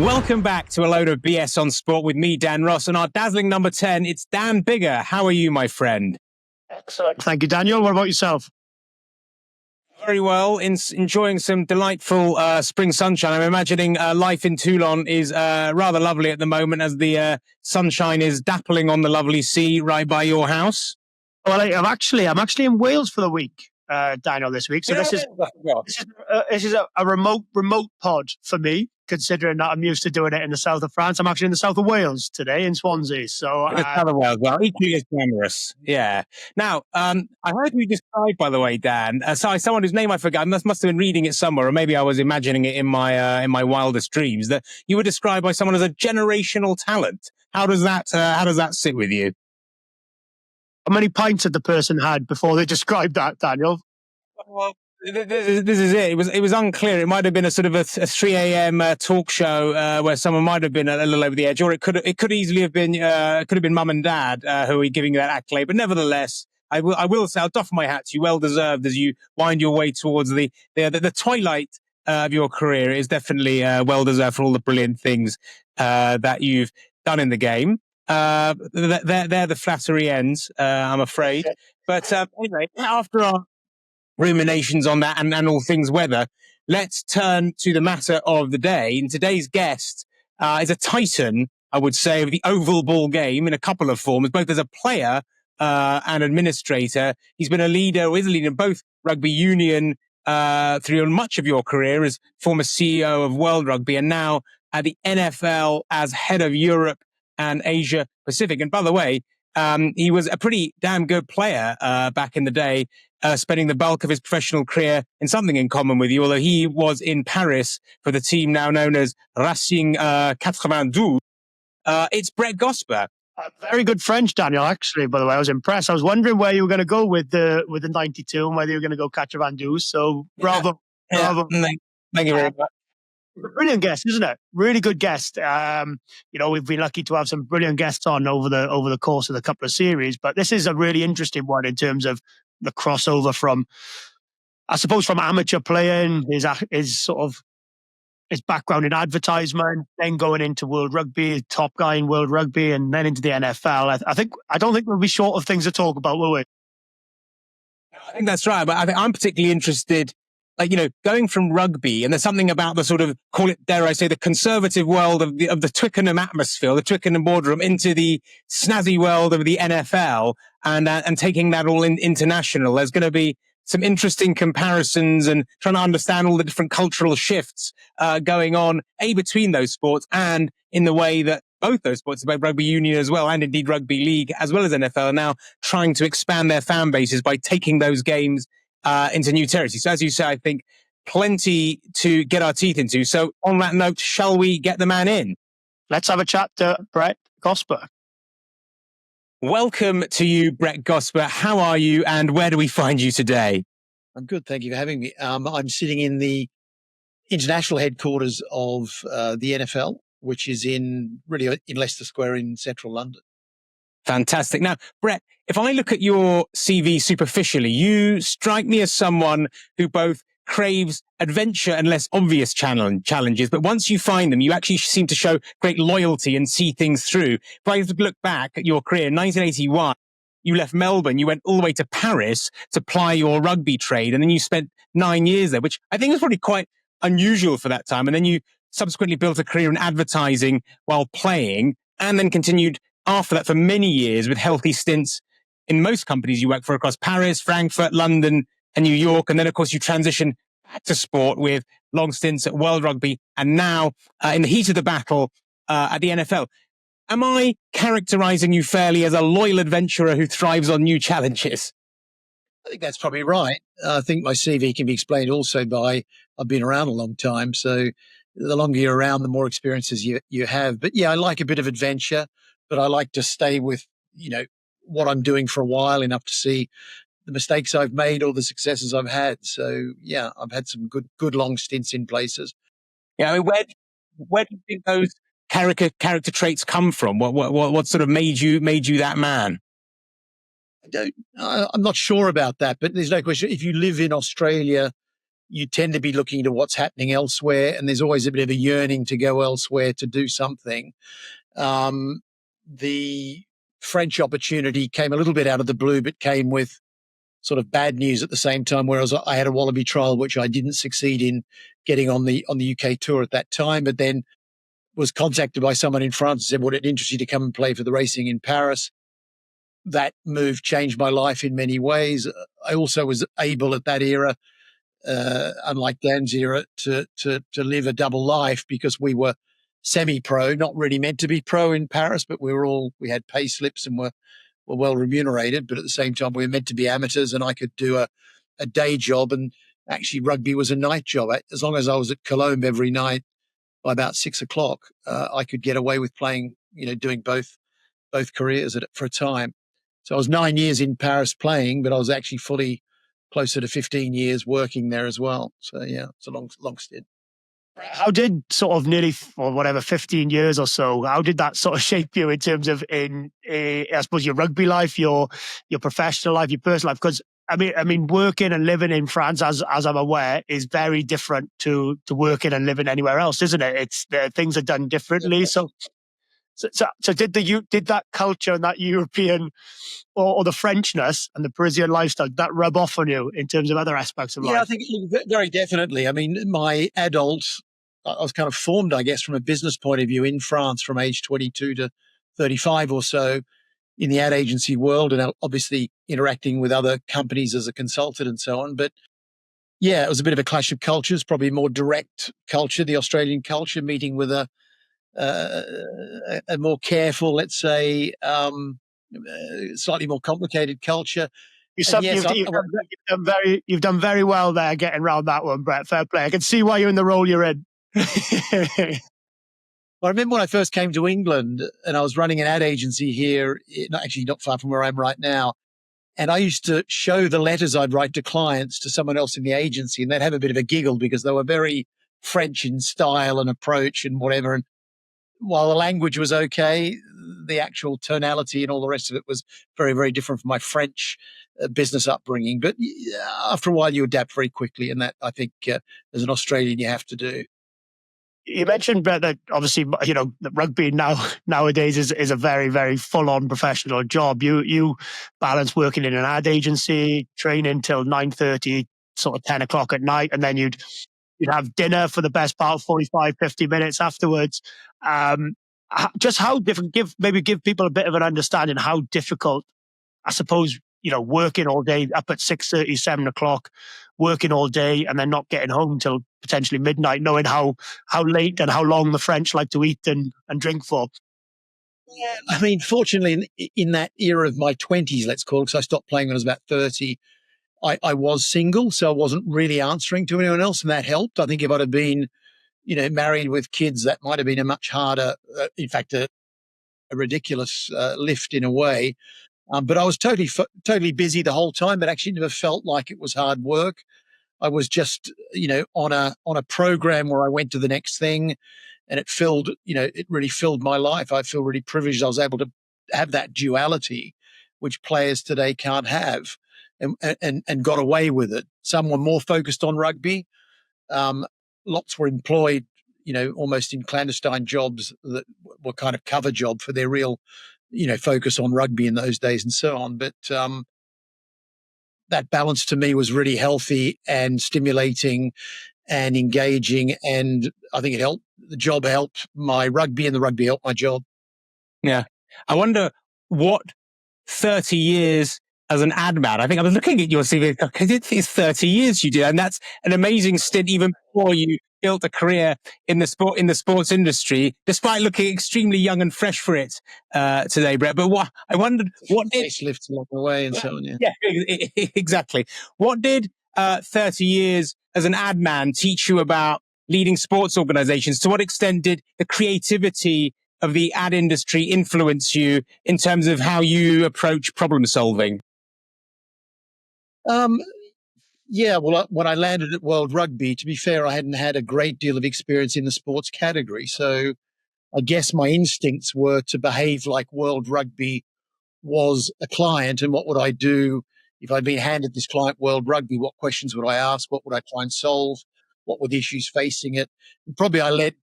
Welcome back to a load of BS on sport with me, Dan Ross, and our dazzling number 10. It's Dan Bigger. How are you, my friend? Excellent. Thank you, Daniel. What about yourself? Very well. Enjoying some delightful spring sunshine. I'm imagining life in Toulon is rather lovely at the moment as the sunshine is dappling on the lovely sea right by your house. Well, I'm actually in Wales for the week, Daniel, this week. So this is a remote pod for me, considering that I'm used to doing it in the south of France. I'm actually in the south of Wales today, in Swansea. So the south of Wales, well, equally as glamorous. Yeah. Now, I heard you describe, by the way, Dan, someone whose name I forgot. I must have been reading it somewhere, or maybe I was imagining it in my wildest dreams. That you were described by someone as a generational talent. How does that sit with you? How many pints had the person had before they described that, Daniel? Well, this is it. It was unclear. It might have been a sort of a 3 a.m. Talk show where someone might have been a little over the edge, or it could easily have been mum and dad who are giving you that accolade. But nevertheless, I will say I'll doff my hat to you. Well deserved as you wind your way towards the twilight of your career. It is definitely well deserved for all the brilliant things that you've done in the game. They're the flattery ends, I'm afraid. But anyway, after our ruminations on that and all things weather, let's turn to the matter of the day. And today's guest is a titan, I would say, of the oval ball game in a couple of forms, both as a player and administrator. He's been a leader, or is a leader in both rugby union through much of your career as former CEO of World Rugby, and now at the NFL as head of Europe and Asia Pacific. And by the way, he was a pretty damn good player back in the day, spending the bulk of his professional career in something in common with you, although he was in Paris for the team now known as Racing 92. It's Brett Gosper. Very good French, Daniel, actually, by the way. I was impressed. I was wondering where you were going to go with the 92 and whether you were going to go 92. So bravo. Bravo. Thank you very much. Brilliant guest, isn't it? Really good guest. We've been lucky to have some brilliant guests on over the course of the couple of series, but this is a really interesting one in terms of the crossover from amateur playing, his background in advertisement, then going into World Rugby, top guy in World Rugby, and then into the NFL. I don't think we'll be short of things to talk about, will we? I think that's right, but I think I'm particularly interested. Going from rugby, and there's something about the sort of, call it, dare I say, the conservative world of the Twickenham atmosphere, the Twickenham boardroom, into the snazzy world of the NFL, and taking that all international. There's going to be some interesting comparisons and trying to understand all the different cultural shifts going on, between those sports and in the way that both those sports, both rugby union as well, and indeed rugby league, as well as NFL, are now trying to expand their fan bases by taking those games into new territory. So as you say, I think plenty to get our teeth into. So on that note, shall we get the man in? Let's have a chat to Brett Gosper. Welcome to you, Brett Gosper. How are you and where do we find you today? I'm good. Thank you for having me. I'm sitting in the international headquarters of the NFL, which is in Leicester Square in central London. Fantastic. Now, Brett, if I look at your CV superficially, you strike me as someone who both craves adventure and less obvious challenges, but once you find them, you actually seem to show great loyalty and see things through. If I look back at your career in 1981, you left Melbourne, you went all the way to Paris to ply your rugby trade, and then you spent 9 years there, which I think was probably quite unusual for that time. And then you subsequently built a career in advertising while playing, and then continued after that for many years with healthy stints in most companies you work for across Paris, Frankfurt, London, and New York. And then, of course, you transition back to sport with long stints at World Rugby and now in the heat of the battle at the NFL. Am I characterizing you fairly as a loyal adventurer who thrives on new challenges? I think that's probably right. I think my CV can be explained also by I've been around a long time. So the longer you're around, the more experiences you have. But yeah, I like a bit of adventure, but I like to stay with, what I'm doing for a while, enough to see the mistakes I've made or the successes I've had. So yeah, I've had some good long stints in places. Yeah, I mean, where do you think those character traits come from? What sort of made you that man? I'm not sure about that, but there's no question. If you live in Australia, you tend to be looking to what's happening elsewhere, and there's always a bit of a yearning to go elsewhere to do something. The French opportunity came a little bit out of the blue, but came with sort of bad news at the same time, whereas I had a Wallaby trial, which I didn't succeed in getting on the UK tour at that time, but then was contacted by someone in France and said, would it interest you to come and play for the racing in Paris? That move changed my life in many ways. I also was able at that era, unlike Dan's era, to live a double life, because we were semi-pro, not really meant to be pro in Paris, but we had pay slips and were well remunerated. But at the same time, we were meant to be amateurs, and I could do a day job. And actually, rugby was a night job. As long as I was at Colombe every night by about 6:00, I could get away with playing, doing both careers for a time. So I was 9 years in Paris playing, but I was actually fully closer to 15 years working there as well. So yeah, it's a long stint. How did sort of nearly, or whatever, 15 years or so, how did that sort of shape you in terms of I suppose, your rugby life, your professional life, your personal life? Because I mean, working and living in France, as I'm aware, is very different to working and living anywhere else, isn't it? It's things are done differently. So did that culture and that European or the Frenchness and the Parisian lifestyle, that rub off on you in terms of other aspects of life? Yeah, I think very definitely. I mean, I was kind of formed, I guess, from a business point of view in France from age 22 to 35 or so in the ad agency world, and obviously interacting with other companies as a consultant and so on. But yeah, it was a bit of a clash of cultures, probably more direct culture, the Australian culture, meeting with a more careful, let's say, slightly more complicated culture. You've done very well there getting around that one, Brett. Fair play. I can see why you're in the role you're in. I remember when I first came to England and I was running an ad agency here, actually not far from where I am right now. And I used to show the letters I'd write to clients to someone else in the agency, and they'd have a bit of a giggle because they were very French in style and approach and whatever. And while the language was okay, the actual tonality and all the rest of it was very, very different from my French business upbringing. But after a while, you adapt very quickly. And that, I think, as an Australian, you have to do. You mentioned, Brett, that obviously, the rugby nowadays is a very, very full-on professional job. You balance working in an ad agency, training till 9:30, sort of 10 o'clock at night, and then you'd have dinner for the best part of 45, 50 minutes afterwards. Just how different, give people a bit of an understanding how difficult, I suppose, working all day up at 6:30, 7 o'clock, working all day and then not getting home till potentially midnight, knowing how late and how long the French like to eat and drink for. Yeah, I mean, fortunately, in that era of my 20s, let's call it, because I stopped playing when I was about 30, I was single, so I wasn't really answering to anyone else, and that helped. I think if I'd have been, married with kids, that might have been a much harder, in fact, a ridiculous lift in a way. But I was totally busy the whole time, but actually never felt like it was hard work. I was just, on a program where I went to the next thing, and it really filled my life. I feel really privileged I was able to have that duality, which players today can't have, and got away with it. Some were more focused on rugby. Lots were employed, almost in clandestine jobs that were kind of cover job for their real, focus on rugby in those days and so on. But that balance to me was really healthy and stimulating and engaging. And I think it helped. The job helped my rugby and the rugby helped my job. Yeah. I wonder what 30 years as an ad man. I think I was looking at your CV because it's 30 years you did, and that's an amazing stint even before you built a career in the sports industry, despite looking extremely young and fresh for it today, Brett. But I wondered what did facelifts along the way and so on. Yeah, exactly. What did 30 years as an ad man teach you about leading sports organizations? To what extent did the creativity of the ad industry influence you in terms of how you approach problem solving? Yeah, well, when I landed at World Rugby, to be fair, I hadn't had a great deal of experience in the sports category. So I guess my instincts were to behave like World Rugby was a client, and what would I do if I'd been handed this client World Rugby, what questions would I ask? What would I try and solve? What were the issues facing it? And probably I led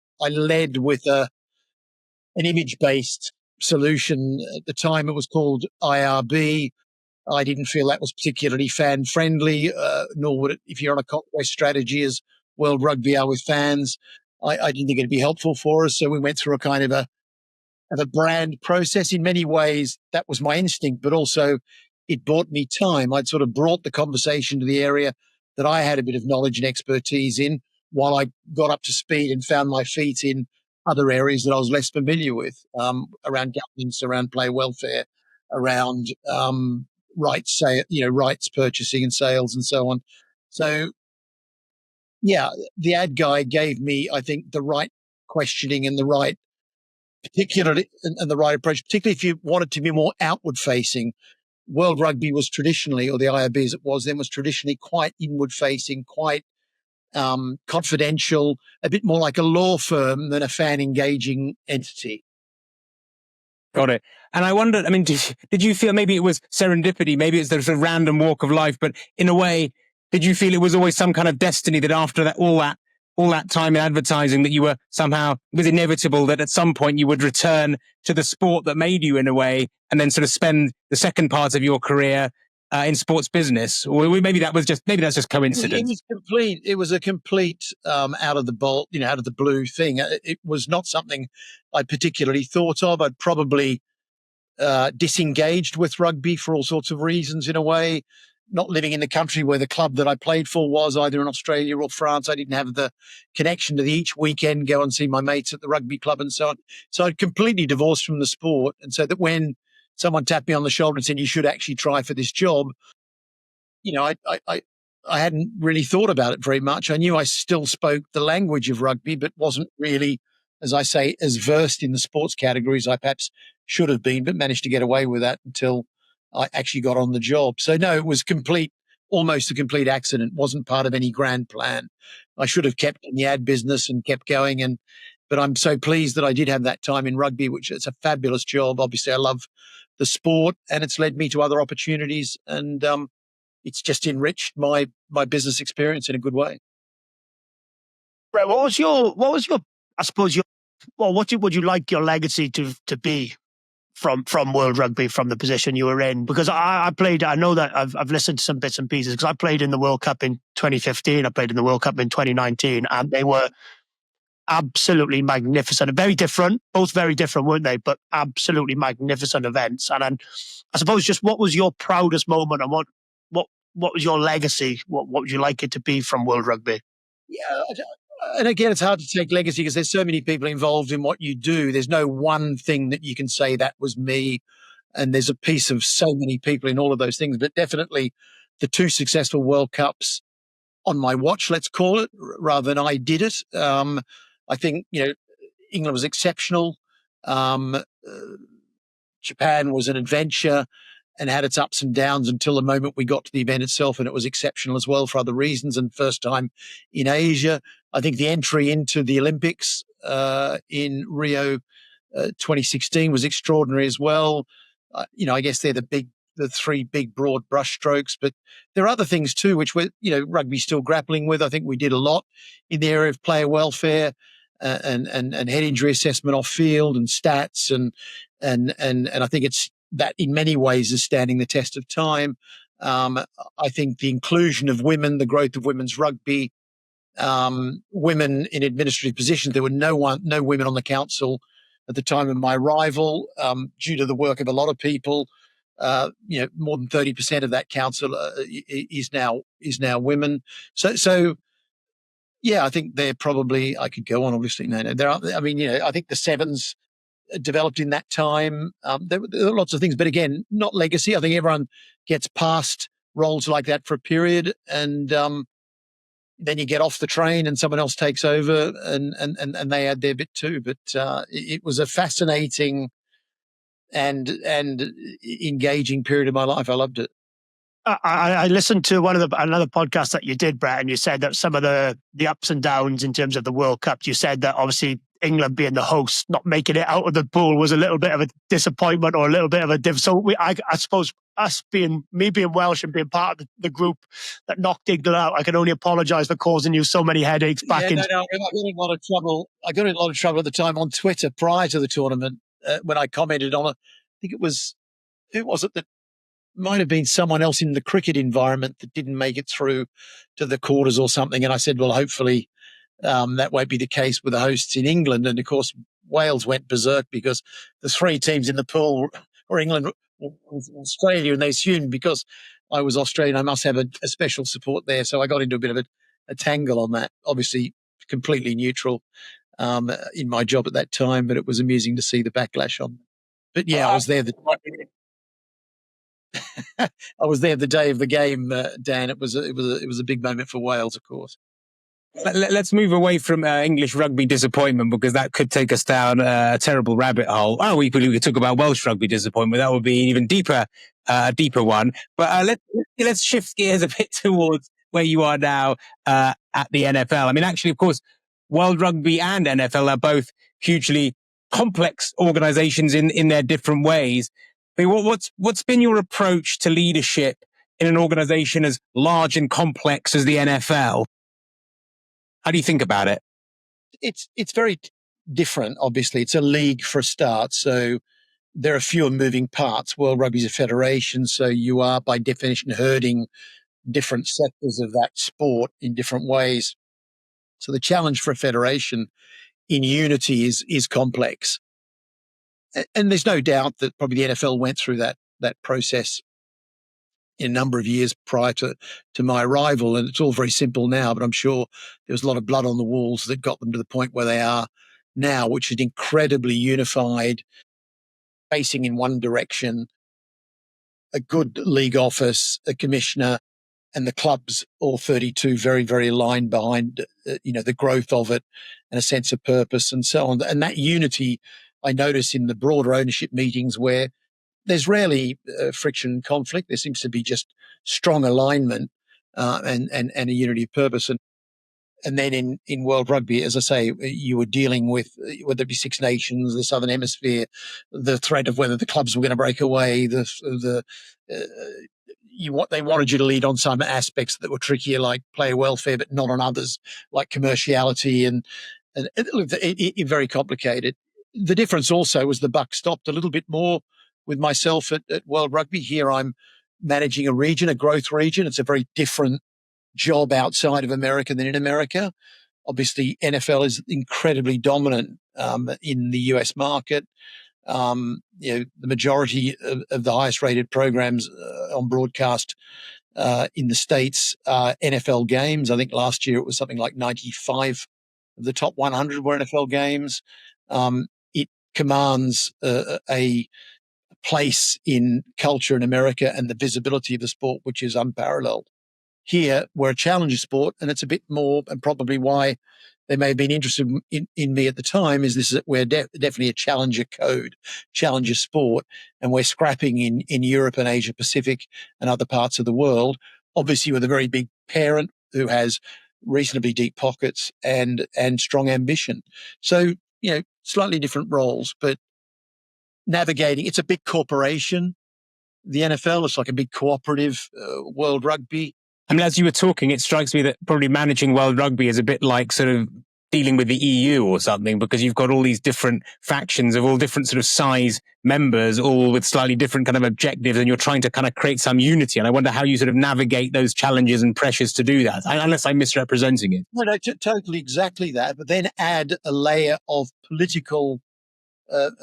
with an image-based solution. At the time, it was called IRB. I didn't feel that was particularly fan-friendly, nor would it, if you're on a conquest strategy as World Rugby are with fans, I didn't think it'd be helpful for us. So we went through a kind of a brand process. In many ways, that was my instinct, but also it bought me time. I'd sort of brought the conversation to the area that I had a bit of knowledge and expertise in, while I got up to speed and found my feet in other areas that I was less familiar with, around governance, around player welfare, around rights purchasing and sales and so on. So, yeah, the ad guy gave me, I think, the right questioning and the right and the right approach, particularly if you wanted to be more outward facing. World Rugby was traditionally, or the IRB as it was then, was traditionally quite inward facing, quite confidential, a bit more like a law firm than a fan engaging entity. Got it. And I wondered, I mean, did you feel maybe it was serendipity, maybe it's the sort of random walk of life, but in a way, did you feel it was always some kind of destiny that after that, all that time in advertising, that you were somehow, it was inevitable that at some point you would return to the sport that made you in a way, and then sort of spend the second part of your career in sports business? Or maybe that's just coincidence. It was a complete out of the blue thing. It was not something I particularly thought of. I'd probably disengaged with rugby for all sorts of reasons, in a way. Not living in the country where the club that I played for was, either in Australia or France. I didn't have the connection to each weekend go and see my mates at the rugby club and so on. So I'd completely divorced from the sport. And so that when someone tapped me on the shoulder and said, you should actually try for this job, I hadn't really thought about it very much. I knew I still spoke the language of rugby, but wasn't really, as I say, as versed in the sports categories I perhaps should have been, but managed to get away with that until I actually got on the job. So no, it was almost a complete accident. Wasn't part of any grand plan. I should have kept in the ad business and kept going. But I'm so pleased that I did have that time in rugby, which is a fabulous job. Obviously, I love the sport, and it's led me to other opportunities, and it's just enriched my business experience in a good way. Brett, what would you like your legacy to be from World Rugby, from the position you were in? Because I know that I've listened to some bits and pieces, because I played in the World Cup in 2015, I played in the World Cup in 2019, and they were absolutely magnificent. Both very different, weren't they? But absolutely magnificent events. And I suppose, just what was your proudest moment, and what was your legacy? What would you like it to be from World Rugby? Yeah, and again, it's hard to take legacy because there's so many people involved in what you do. There's no one thing that you can say that was me, and there's a piece of so many people in all of those things. But definitely the two successful World Cups on my watch, let's call it, rather than I did it. I think, England was exceptional. Japan was an adventure and had its ups and downs until the moment we got to the event itself, and it was exceptional as well for other reasons, and first time in Asia. I think the entry into the Olympics in Rio 2016 was extraordinary as well. I guess they're the three big broad brushstrokes, but there are other things too, which rugby's still grappling with. I think we did a lot in the area of player welfare and head injury assessment off field and stats, and I think it's that in many ways is standing the test of time. I think the inclusion of women, the growth of women's rugby, women in administrative positions. There were no women on the council at the time of my arrival, due to the work of a lot of people. More than 30% of that council is now women. So yeah, I think they're probably, I could go on, obviously. No, there are, I think the sevens developed in that time. There were lots of things, but again, not legacy. I think everyone gets past roles like that for a period, and then you get off the train and someone else takes over and they add their bit too. But it was a fascinating and engaging period of my life. I loved it. I listened to another podcast that you did, Brett, and you said that some of the ups and downs in terms of the World Cup, you said that obviously England being the host, not making it out of the pool was a little bit of a disappointment or a little bit of a div. So I suppose me being Welsh and being part of the group that knocked England out, I can only apologise for causing you so many headaches back in. I got in a lot of trouble. I got in a lot of trouble at the time on Twitter prior to the tournament when I commented on it. I think it was, who was it that might have been someone else in the cricket environment that didn't make it through to the quarters or something. And I said, well, hopefully that won't be the case with the hosts in England. And of course, Wales went berserk because the three teams in the pool were England, Australia, and they assumed because I was Australian, I must have a special support there. So I got into a bit of a tangle on that, obviously completely neutral in my job at that time, but it was amusing to see the backlash on. But yeah, I was there. I was there the day of the game, Dan. It was a big moment for Wales, of course. Let's move away from English rugby disappointment, because that could take us down a terrible rabbit hole. Oh, we could talk about Welsh rugby disappointment. That would be an even deeper one. But let's shift gears a bit towards where you are now at the NFL. I mean, actually, of course, World Rugby and NFL are both hugely complex organizations in their different ways. I mean, what's been your approach to leadership in an organization as large and complex as the NFL? How do you think about it? It's very different. Obviously, it's a league for a start, so there are fewer moving parts. World Rugby is a federation, so you are by definition herding different sectors of that sport in different ways. So the challenge for a federation in unity is complex, and there's no doubt that probably the NFL went through that process in a number of years prior to my arrival. And it's all very simple now, but I'm sure there was a lot of blood on the walls that got them to the point where they are now, which is incredibly unified, facing in one direction, a good league office, a commissioner, and the clubs, all 32, very, very aligned behind, the growth of it and a sense of purpose and so on. And that unity I notice in the broader ownership meetings where there's rarely friction and conflict. There seems to be just strong alignment and a unity of purpose. And then in World Rugby, as I say, you were dealing with, whether it be Six Nations, the Southern Hemisphere, the threat of whether the clubs were going to break away, they wanted you to lead on some aspects that were trickier, like player welfare, but not on others, like commerciality, and it very complicated. The difference also was the buck stopped a little bit more with myself at World Rugby. Here I'm managing a region, a growth region. It's a very different job outside of America than in America. Obviously, NFL is incredibly dominant in the US market. The majority of the highest rated programs on broadcast in the States are NFL games. I think last year it was something like 95 of the top 100 were NFL games. It commands a place in culture in America and the visibility of the sport, which is unparalleled. Here, we're a challenger sport, and it's a bit more, and probably why they may have been interested in me at the time, is we're definitely a challenger code, challenger sport, and we're scrapping in Europe and Asia Pacific and other parts of the world, obviously with a very big parent who has reasonably deep pockets and strong ambition. So, slightly different roles, but navigating, it's a big corporation. The NFL is like a big cooperative. World Rugby. I mean, as you were talking, it strikes me that probably managing World Rugby is a bit like sort of dealing with the EU or something, because you've got all these different factions of all different sort of size members, all with slightly different kind of objectives, and you're trying to kind of create some unity. And I wonder how you sort of navigate those challenges and pressures to do that, unless I'm misrepresenting it. No, totally exactly that. But then add a layer of political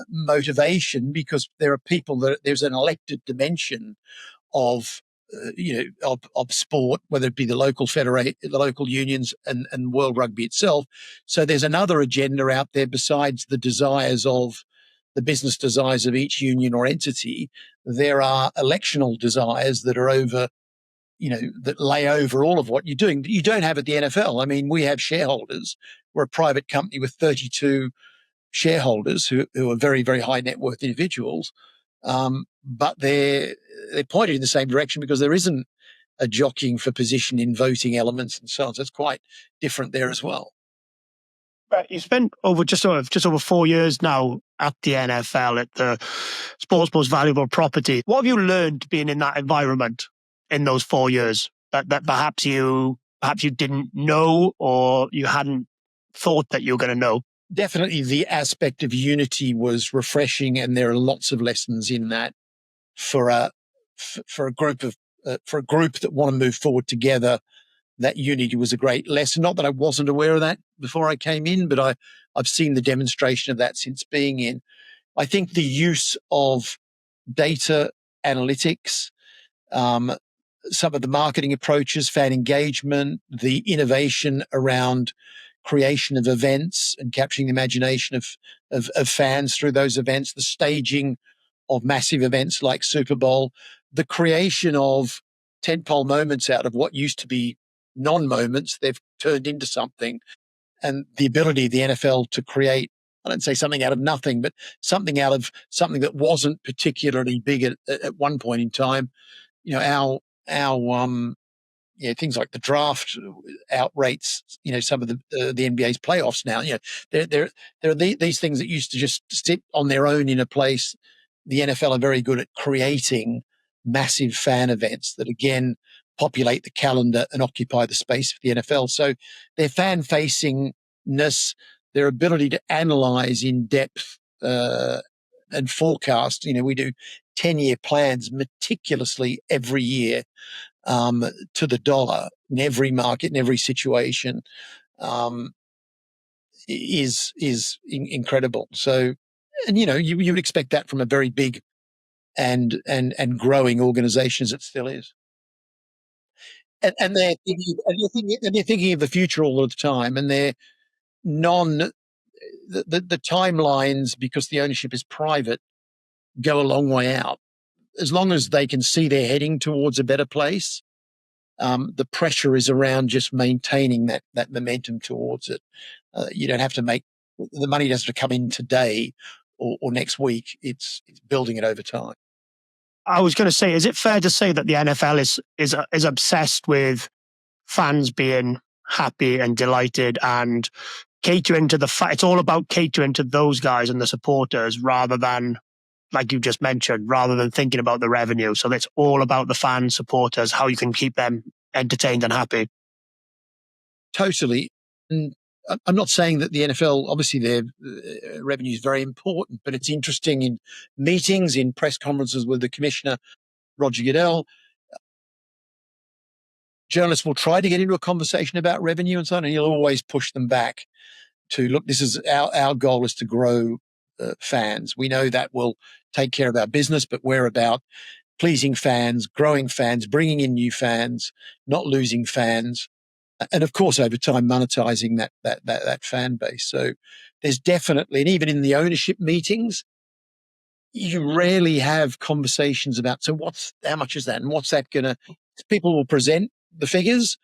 motivation, because there are people there's an elected dimension of sport, whether it be the local the local unions and World Rugby itself. So there's another agenda out there besides the desires of the business desires of each union or entity. There are electional desires that are over, that lay over all of what you're doing. You don't have at the NFL. I mean, we have shareholders. We're a private company with 32 shareholders who are very, very high net worth individuals. But they're pointed in the same direction, because there isn't a jockeying for position in voting elements and so on. So it's quite different there as well. But you spent just over 4 years now at the NFL, at the sport's most valuable property. What have you learned being in that environment in those 4 years that perhaps you didn't know or you hadn't thought that you were going to know? Definitely the aspect of unity was refreshing, and there are lots of lessons in that for a group that want to move forward together. That unity was a great lesson. Not that I wasn't aware of that before I came in, but I've seen the demonstration of that since being in. I think the use of data analytics, some of the marketing approaches, fan engagement, the innovation around creation of events and capturing the imagination of fans through those events, the staging of massive events like Super Bowl, the creation of tentpole moments out of what used to be non-moments, they've turned into something, and the ability of the NFL to create, I don't say something out of nothing, but something out of something that wasn't particularly big at one point in time. Our things like the draft outrates, some of the NBA's playoffs now. There are these things that used to just sit on their own in a place. The NFL are very good at creating massive fan events that, again, populate the calendar and occupy the space for the NFL. So their fan-facingness, their ability to analyze in depth and forecast. We do 10-year plans meticulously every year, to the dollar in every market, in every situation, is incredible. So, and you would expect that from a very big and growing organization as it still is. And they're thinking of the future all of the time, and they're the timelines, because the ownership is private, go a long way out. As long as they can see they're heading towards a better place, the pressure is around just maintaining that momentum towards it. You don't have to make the money doesn't come in today or next week. It's building it over time. I was going to say, is it fair to say that the NFL is obsessed with fans being happy and delighted and catering to it's all about catering to those guys and the supporters rather than, like you just mentioned, rather than thinking about the revenue. So it's all about the fans, supporters, how you can keep them entertained and happy. Totally. And I'm not saying that the NFL, obviously their revenue is very important, but it's interesting in meetings, in press conferences with the commissioner, Roger Goodell. Journalists will try to get into a conversation about revenue and so on, and he'll always push them back to, look, this is our goal is to grow fans. We know that will take care of our business, but we're about pleasing fans, growing fans, bringing in new fans, not losing fans, and of course over time monetizing that fan base. So there's definitely, and even in the ownership meetings, you rarely have conversations about, so how much is that, and what's that gonna? People will present the figures,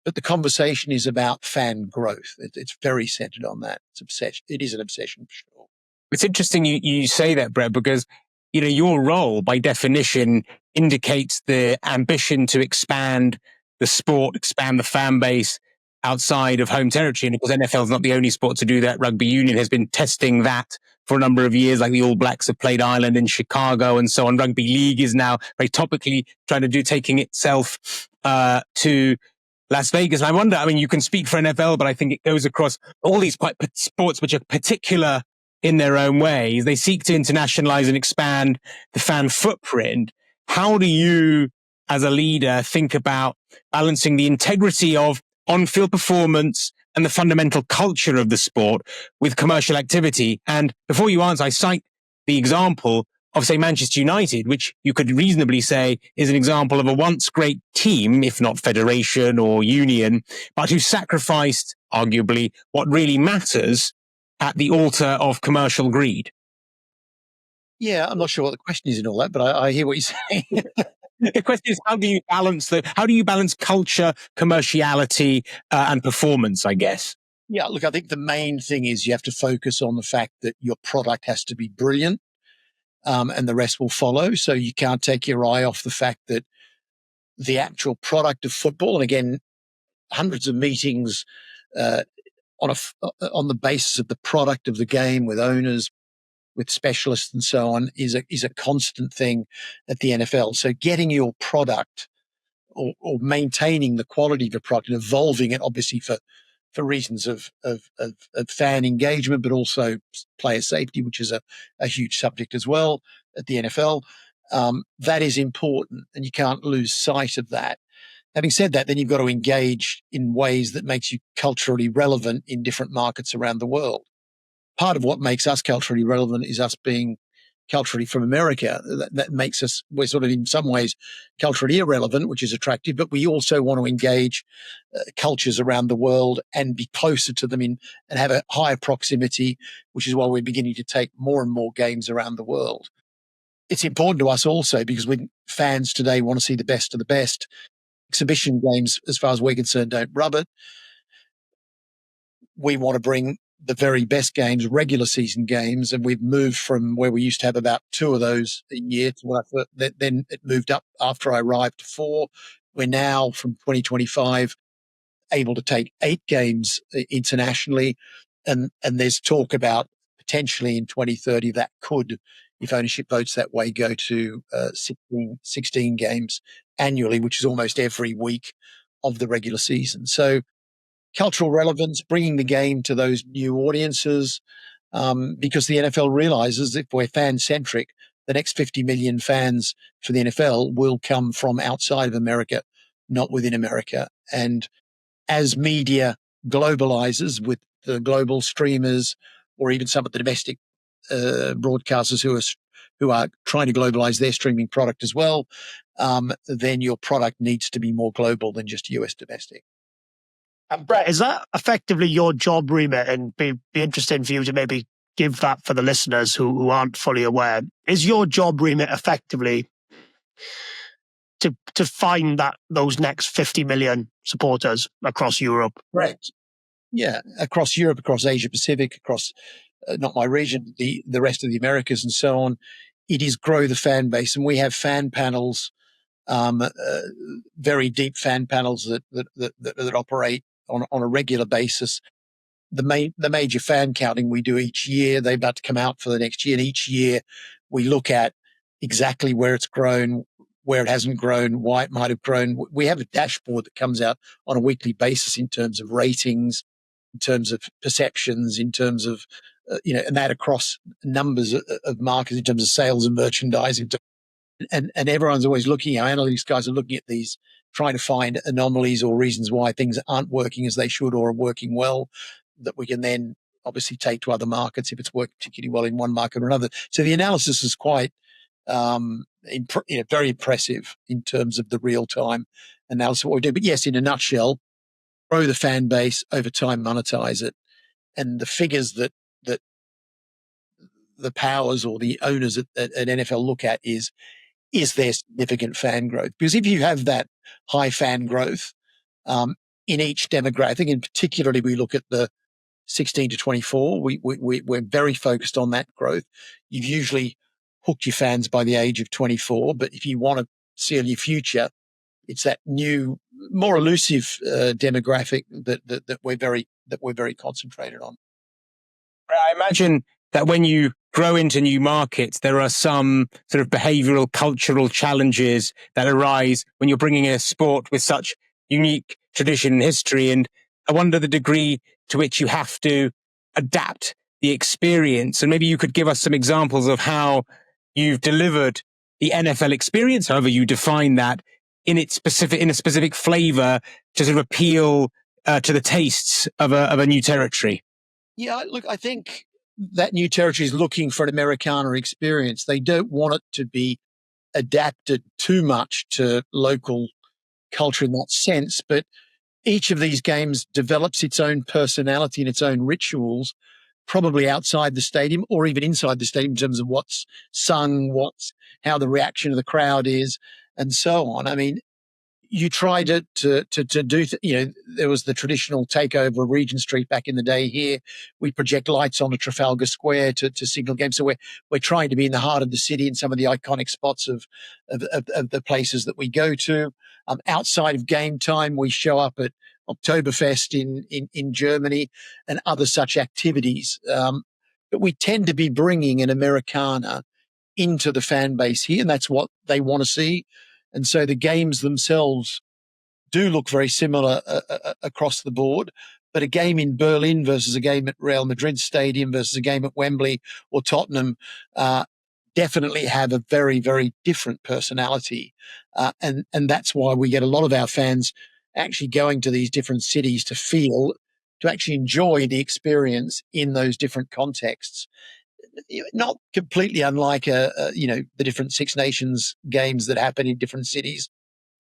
but the conversation is about fan growth. It's very centered on that. It's obsession. It is an obsession for sure. It's interesting you say that, Brett, because your role by definition indicates the ambition to expand the sport, expand the fan base outside of home territory. And of course, NFL is not the only sport to do that. Rugby union has been testing that for a number of years, like the All Blacks have played Ireland and Chicago and so on. Rugby league is now very topically taking itself to Las Vegas. And I wonder, you can speak for NFL, but I think it goes across all these sports which are particular in their own ways. They seek to internationalize and expand the fan footprint. How do you, as a leader, think about balancing the integrity of on-field performance and the fundamental culture of the sport with commercial activity? And before you answer, I cite the example of, say, Manchester United, which you could reasonably say is an example of a once great team, if not federation or union, but who sacrificed, arguably, what really matters at the altar of commercial greed. Yeah, I'm not sure what the question is in all that, but I hear what you're saying. The question is, how do you balance culture, commerciality, and performance, I guess? Yeah, look, I think the main thing is you have to focus on the fact that your product has to be brilliant, and the rest will follow. So you can't take your eye off the fact that the actual product of football, and again, hundreds of meetings on the basis of the product of the game, with owners, with specialists and so on, is a constant thing at the NFL. So getting your product or maintaining the quality of the product and evolving it, obviously for reasons of fan engagement, but also player safety, which is a huge subject as well at the NFL. That is important, and you can't lose sight of that. Having said that, then you've got to engage in ways that makes you culturally relevant in different markets around the world. Part of what makes us culturally relevant is us being culturally from America. That makes us, we're sort of in some ways culturally irrelevant, which is attractive, but we also want to engage cultures around the world and be closer to them and have a higher proximity, which is why we're beginning to take more and more games around the world. It's important to us also because when fans today want to see the best of the best, exhibition games, as far as we're concerned, don't rub it. We want to bring the very best games, regular season games, and we've moved from where we used to have about 2 of those a year to then it moved up after I arrived to 4. We're now, from 2025, able to take 8 games internationally, and there's talk about potentially in 2030 that could, if ownership votes that way, go to 16 games annually, which is almost every week of the regular season. So cultural relevance, bringing the game to those new audiences, because the NFL realizes if we're fan-centric, the next 50 million fans for the NFL will come from outside of America, not within America. And as media globalizes with the global streamers or even some of the domestic broadcasters who are trying to globalize their streaming product as well, then your product needs to be more global than just US domestic. And Brett, is that effectively your job remit? And be interesting for you to maybe give that for the listeners who aren't fully aware. Is your job remit effectively to find those next 50 million supporters across Europe? Correct. Yeah, across Europe, across Asia Pacific, across not my region, the rest of the Americas and so on. It is grow the fan base, and we have fan panels, very deep fan panels that operate on a regular basis. The major fan counting we do each year, they're about to come out for the next year, and each year we look at exactly where it's grown, where it hasn't grown, why it might have grown. We have a dashboard that comes out on a weekly basis in terms of ratings, in terms of perceptions, in terms of, and that across numbers of markets, in terms of sales and merchandising. And everyone's always looking, our analytics guys are looking at these, trying to find anomalies or reasons why things aren't working as they should or are working well, that we can then obviously take to other markets if it's worked particularly well in one market or another. So the analysis is quite very impressive in terms of the real-time analysis of what we do. But yes, in a nutshell, grow the fan base, over time monetize it. And the figures that the powers or the owners at NFL look at is there significant fan growth? Because if you have that high fan growth in each demographic, and particularly we look at the 16 to 24, we're very focused on that growth. You've usually hooked your fans by the age of 24, but if you want to see in your future, it's that new, more elusive demographic that we're very concentrated on. I imagine that when you grow into new markets, there are some sort of behavioral, cultural challenges that arise when you're bringing a sport with such unique tradition and history. And I wonder the degree to which you have to adapt the experience. And maybe you could give us some examples of how you've delivered the NFL experience, however you define that, in a specific flavor to sort of appeal to the tastes of a new territory. Yeah, look, I think that new territory is looking for an Americana experience. They don't want it to be adapted too much to local culture in that sense, but each of these games develops its own personality and its own rituals, probably outside the stadium or even inside the stadium in terms of what's sung, how the reaction of the crowd is, and so on. I mean, you try to do, there was the traditional takeover of Regent Street back in the day here. We project lights onto Trafalgar Square to signal games. So we're trying to be in the heart of the city in some of the iconic spots of the places that we go to. Outside of game time, we show up at Oktoberfest in Germany, and other such activities. But we tend to be bringing an Americana into the fan base here, and that's what they want to see. And so the games themselves do look very similar across the board. But a game in Berlin versus a game at Real Madrid Stadium versus a game at Wembley or Tottenham definitely have a very, very different personality. And that's why we get a lot of our fans actually going to these different cities to actually enjoy the experience in those different contexts. Not completely unlike the different Six Nations games that happen in different cities.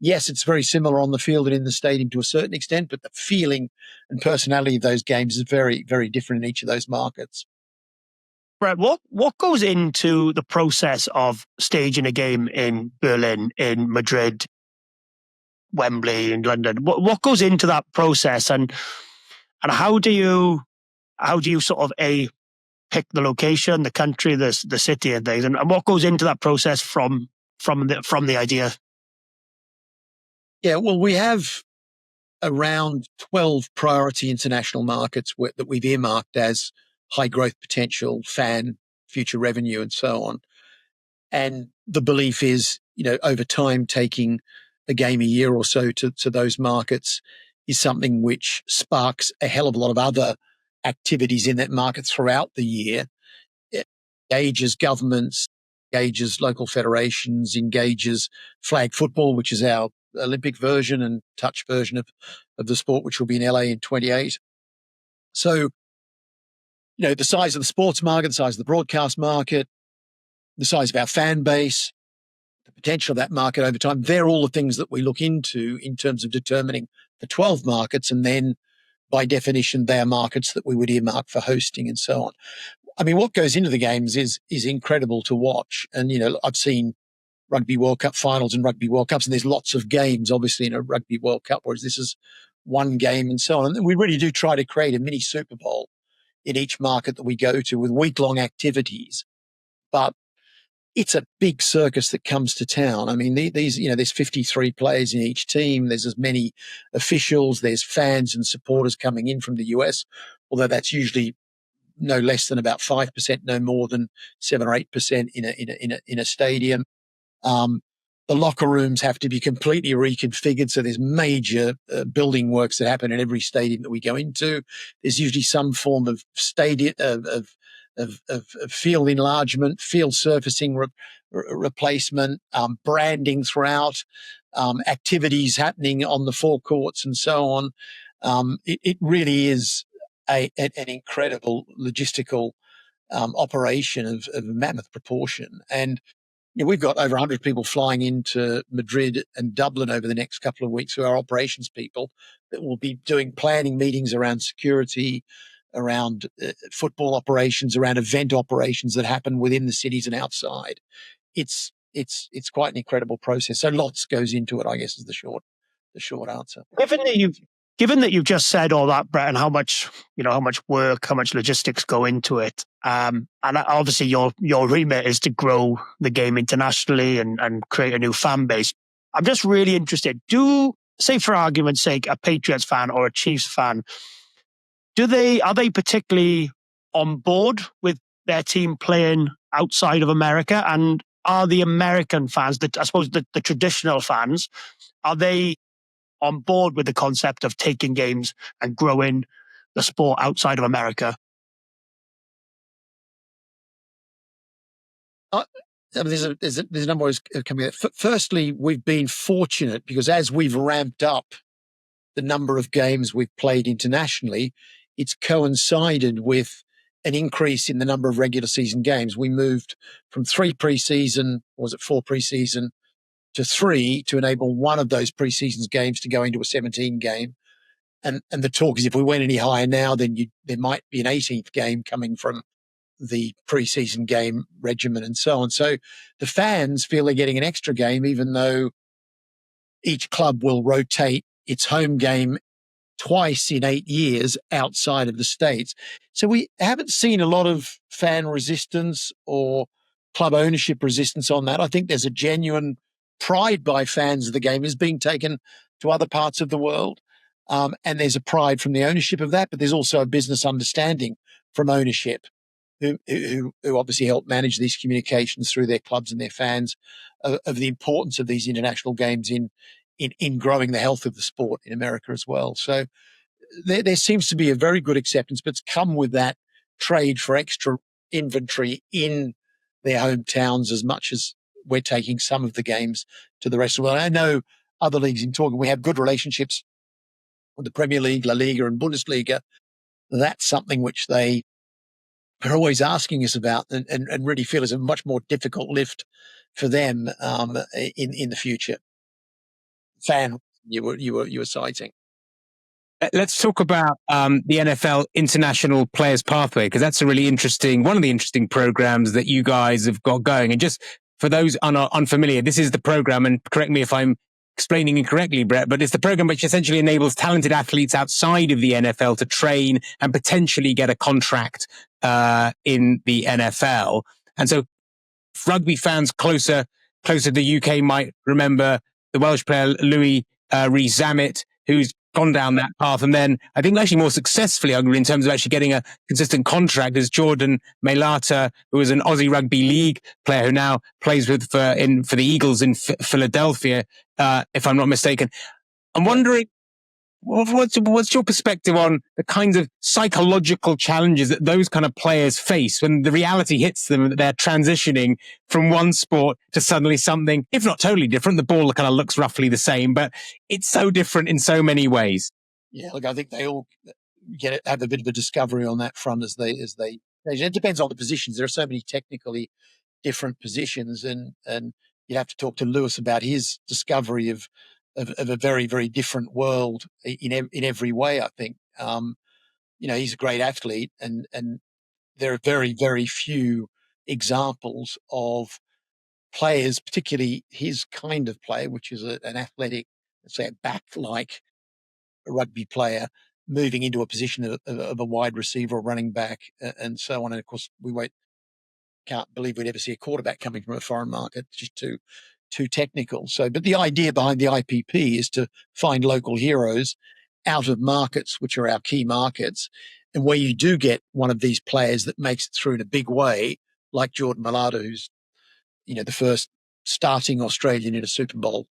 Yes, it's very similar on the field and in the stadium to a certain extent, but the feeling and personality of those games is very, very different in each of those markets. Brett, what goes into the process of staging a game in Berlin, in Madrid, Wembley, in London? What goes into that process, and how do you sort of pick the location, the country, the city, and things, and what goes into that process from the idea? Yeah, well, we have around 12 priority international markets that we've earmarked as high growth potential, fan, future revenue, and so on. And the belief is, over time, taking a game a year or so to those markets is something which sparks a hell of a lot of other activities in that market throughout the year. It engages governments, engages local federations, engages flag football, which is our Olympic version and touch version of the sport, which will be in LA in 28. So, the size of the sports market, the size of the broadcast market, the size of our fan base, the potential of that market over time, they're all the things that we look into in terms of determining the 12 markets. And then by definition, they are markets that we would earmark for hosting and so on. I mean, what goes into the games is incredible to watch. And, I've seen Rugby World Cup finals and Rugby World Cups, and there's lots of games, obviously, in a Rugby World Cup, whereas this is one game and so on. And we really do try to create a mini Super Bowl in each market that we go to with week-long activities. But it's a big circus that comes to town. I mean, there's 53 players in each team. There's as many officials. There's fans and supporters coming in from the US, although that's usually no less than about 5%, no more than 7 or 8% in a stadium. The locker rooms have to be completely reconfigured. So there's major building works that happen in every stadium that we go into. There's usually some form of stadium of field enlargement, field surfacing replacement, branding throughout, activities happening on the forecourts and so on. It really is an incredible logistical operation of mammoth proportion. And we've got over 100 people flying into Madrid and Dublin over the next couple of weeks who are operations people that will be doing planning meetings around security, around football operations, around event operations that happen within the cities and outside. It's quite an incredible process. So lots goes into it, I guess, is the short answer. Given that you've just said all that, Brett, and how much work, how much logistics go into it, and obviously your remit is to grow the game internationally and create a new fan base. I'm just really interested. Say for argument's sake, a Patriots fan or a Chiefs fan, are they particularly on board with their team playing outside of America? And are the American fans, I suppose the traditional fans, are they on board with the concept of taking games and growing the sport outside of America? There's a number of ways coming at it. Firstly, we've been fortunate because as we've ramped up the number of games we've played internationally, it's coincided with an increase in the number of regular season games. We moved from 3 preseason, or was it 4 preseason, to 3 to enable one of those preseason games to go into a 17 game. And the talk is if we went any higher now, then there might be an 18th game coming from the preseason game regimen and so on. So the fans feel they're getting an extra game, even though each club will rotate its home game twice in 8 years outside of the States. So we haven't seen a lot of fan resistance or club ownership resistance on that. I think there's a genuine pride by fans of the game is being taken to other parts of the world. And there's a pride from the ownership of that, but there's also a business understanding from ownership who obviously help manage these communications through their clubs and their fans of the importance of these international games in growing the health of the sport in America as well. So there seems to be a very good acceptance, but it's come with that trade for extra inventory in their hometowns as much as we're taking some of the games to the rest of the world. I know other leagues in talking, we have good relationships with the Premier League, La Liga and Bundesliga. That's something which they are always asking us about and really feel is a much more difficult lift for them in the future. Fan, you were citing. Let's talk about the NFL International Players Pathway, because that's a really one of the interesting programs that you guys have got going. And just for those unfamiliar, this is the program, and correct me if I'm explaining incorrectly, Brett, but it's the program which essentially enables talented athletes outside of the NFL to train and potentially get a contract in the NFL. And so rugby fans closer to the UK might remember the Welsh player Louis Rees-Zammit, who's gone down that path. And then I think actually more successfully in terms of actually getting a consistent contract is Jordan Mailata, who was an Aussie Rugby League player who now plays for the Eagles in Philadelphia, if I'm not mistaken. I'm wondering, what's your perspective on the kinds of psychological challenges that those kind of players face when the reality hits them that they're transitioning from one sport to suddenly something, if not totally different? The ball kind of looks roughly the same, but it's so different in so many ways. Yeah, look, I think they all have a bit of a discovery on that front as they. It depends on the positions. There are so many technically different positions, and you'd have to talk to Lewis about his discovery of a very, very different world in every way. I think he's a great athlete, and there are very, very few examples of players, particularly his kind of player, which is an athletic, let's say, a back-like rugby player, moving into a position of a wide receiver or running back, and so on. And of course, can't believe we'd ever see a quarterback coming from a foreign market. It's just too technical. So, but the idea behind the IPP is to find local heroes out of markets, which are our key markets, and where you do get one of these players that makes it through in a big way, like Jordan Mailata, who's the first starting Australian in a Super Bowl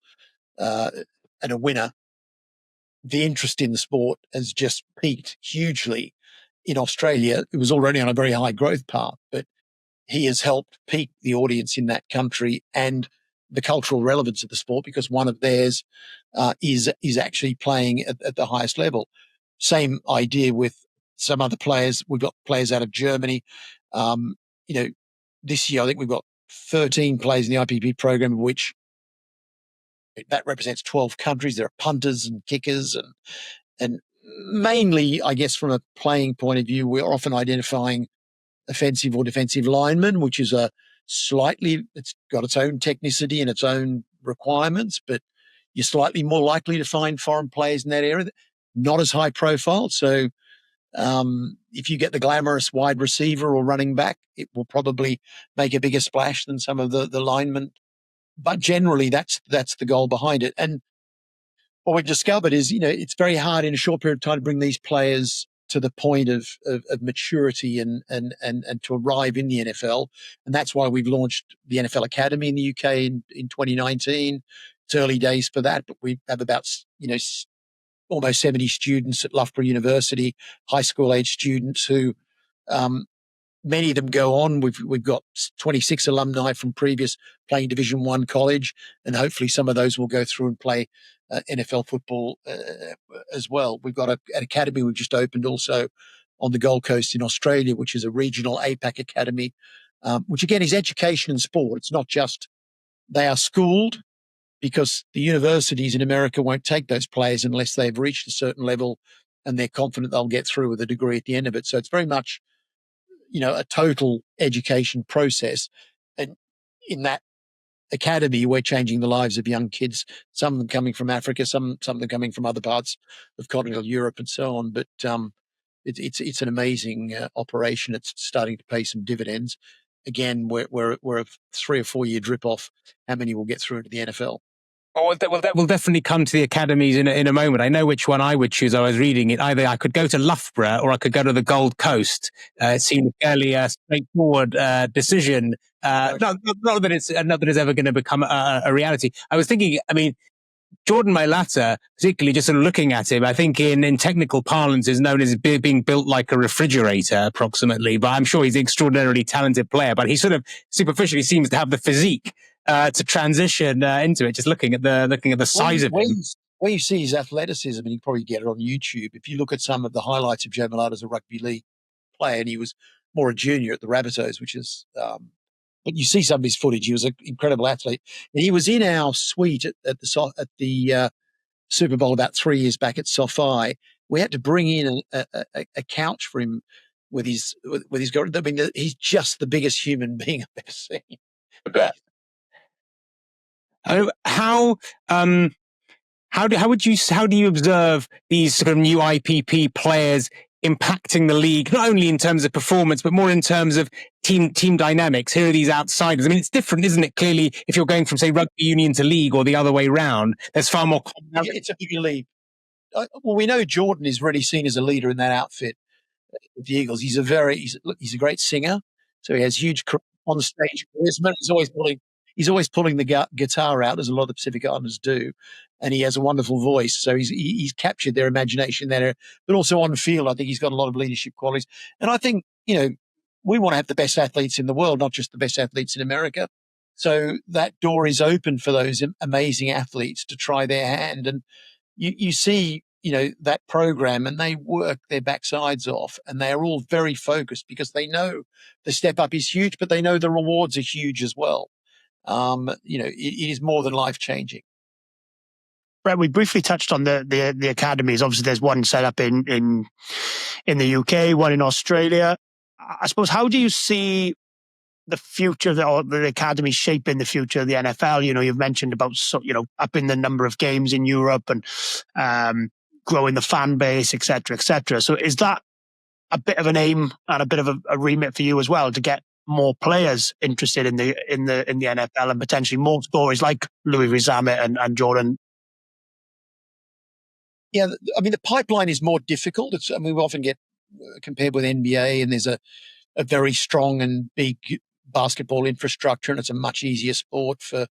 and a winner. The interest in the sport has just peaked hugely in Australia. It was already on a very high growth path, but he has helped peak the audience in that country and the cultural relevance of the sport, because one of theirs is actually playing at the highest level. Same idea with some other players. We've got players out of Germany. This year I think we've got 13 players in the IPP program, of which that represents 12 countries. There are punters and kickers and mainly, I guess, from a playing point of view, we're often identifying offensive or defensive linemen, which is it's got its own technicity and its own requirements, but you're slightly more likely to find foreign players in that area, not as high profile. So if you get the glamorous wide receiver or running back, it will probably make a bigger splash than some of the linemen. But generally, that's the goal behind it. And what we've discovered is, it's very hard in a short period of time to bring these players to the point of maturity and to arrive in the NFL. And that's why we've launched the NFL Academy in the UK in 2019. It's early days for that, but we have about, almost 70 students at Loughborough University, high school age students who, many of them go on. We've got 26 alumni from previous playing Division 1 college, and hopefully some of those will go through and play NFL football as well. We've got an academy we've just opened also on the Gold Coast in Australia, which is a regional APAC academy, which again is education and sport. It's not just they are schooled, because the universities in America won't take those players unless they've reached a certain level and they're confident they'll get through with a degree at the end of it. So it's very much a total education process. And in that academy, we're changing the lives of young kids, some of them coming from Africa, some of them coming from other parts of continental Europe and so on. But it's an amazing operation. It's starting to pay some dividends. Again, we're a 3 or 4 year drip off how many will get through into the NFL. Oh, that will definitely come to the academies in a moment. I know which one I would choose. I was reading it. Either I could go to Loughborough or I could go to the Gold Coast. It seemed a fairly straightforward decision. Not that it's ever going to become a reality. I was thinking, I mean, Jordan Mailata, particularly just sort of looking at him, I think in technical parlance is known as being built like a refrigerator, approximately. But I'm sure he's an extraordinarily talented player. But he sort of superficially seems to have the physique to transition into it. Just looking at the size of him. Where you see his athleticism, and you probably get it on YouTube. If you look at some of the highlights of Joe Mailata as a rugby league player, and he was more a junior at the Rabbitohs, which is. But you see some of his footage. He was an incredible athlete, and he was in our suite at the Super Bowl about 3 years back at SoFi. We had to bring in a couch for him with his girl. I mean, he's just the biggest human being I've ever seen. How do you observe these sort of new IPP players impacting the league, not only in terms of performance, but more in terms of team dynamics? Here are these outsiders. I mean, it's different, isn't it? Clearly, if you're going from, say, rugby union to league or the other way round, there's far more. It's a bigger league. Well, we know Jordan is really seen as a leader in that outfit with the Eagles. He's a great singer, so he has huge on stage charisma. He's always pulling the guitar out, as a lot of the Pacific Islanders do, and he has a wonderful voice. So he's captured their imagination there, but also on the field, I think he's got a lot of leadership qualities. And I think we want to have the best athletes in the world, not just the best athletes in America. So that door is open for those amazing athletes to try their hand, and you see that program, and they work their backsides off, and they are all very focused because they know the step up is huge, but they know the rewards are huge as well. It is more than life changing. Brett, we briefly touched on the academies. Obviously, there's one set up in the UK, one in Australia. I suppose, how do you see the future or the academy shaping the future of the NFL? You've mentioned about upping the number of games in Europe and growing the fan base, et cetera. So is that a bit of an aim and a bit of a remit for you as well, to get more players interested in the NFL and potentially more stories like Louis Rizamet and Jordan? Yeah, I mean, the pipeline is more difficult. We often get compared with NBA, and there's a very strong and big basketball infrastructure, and it's a much easier sport for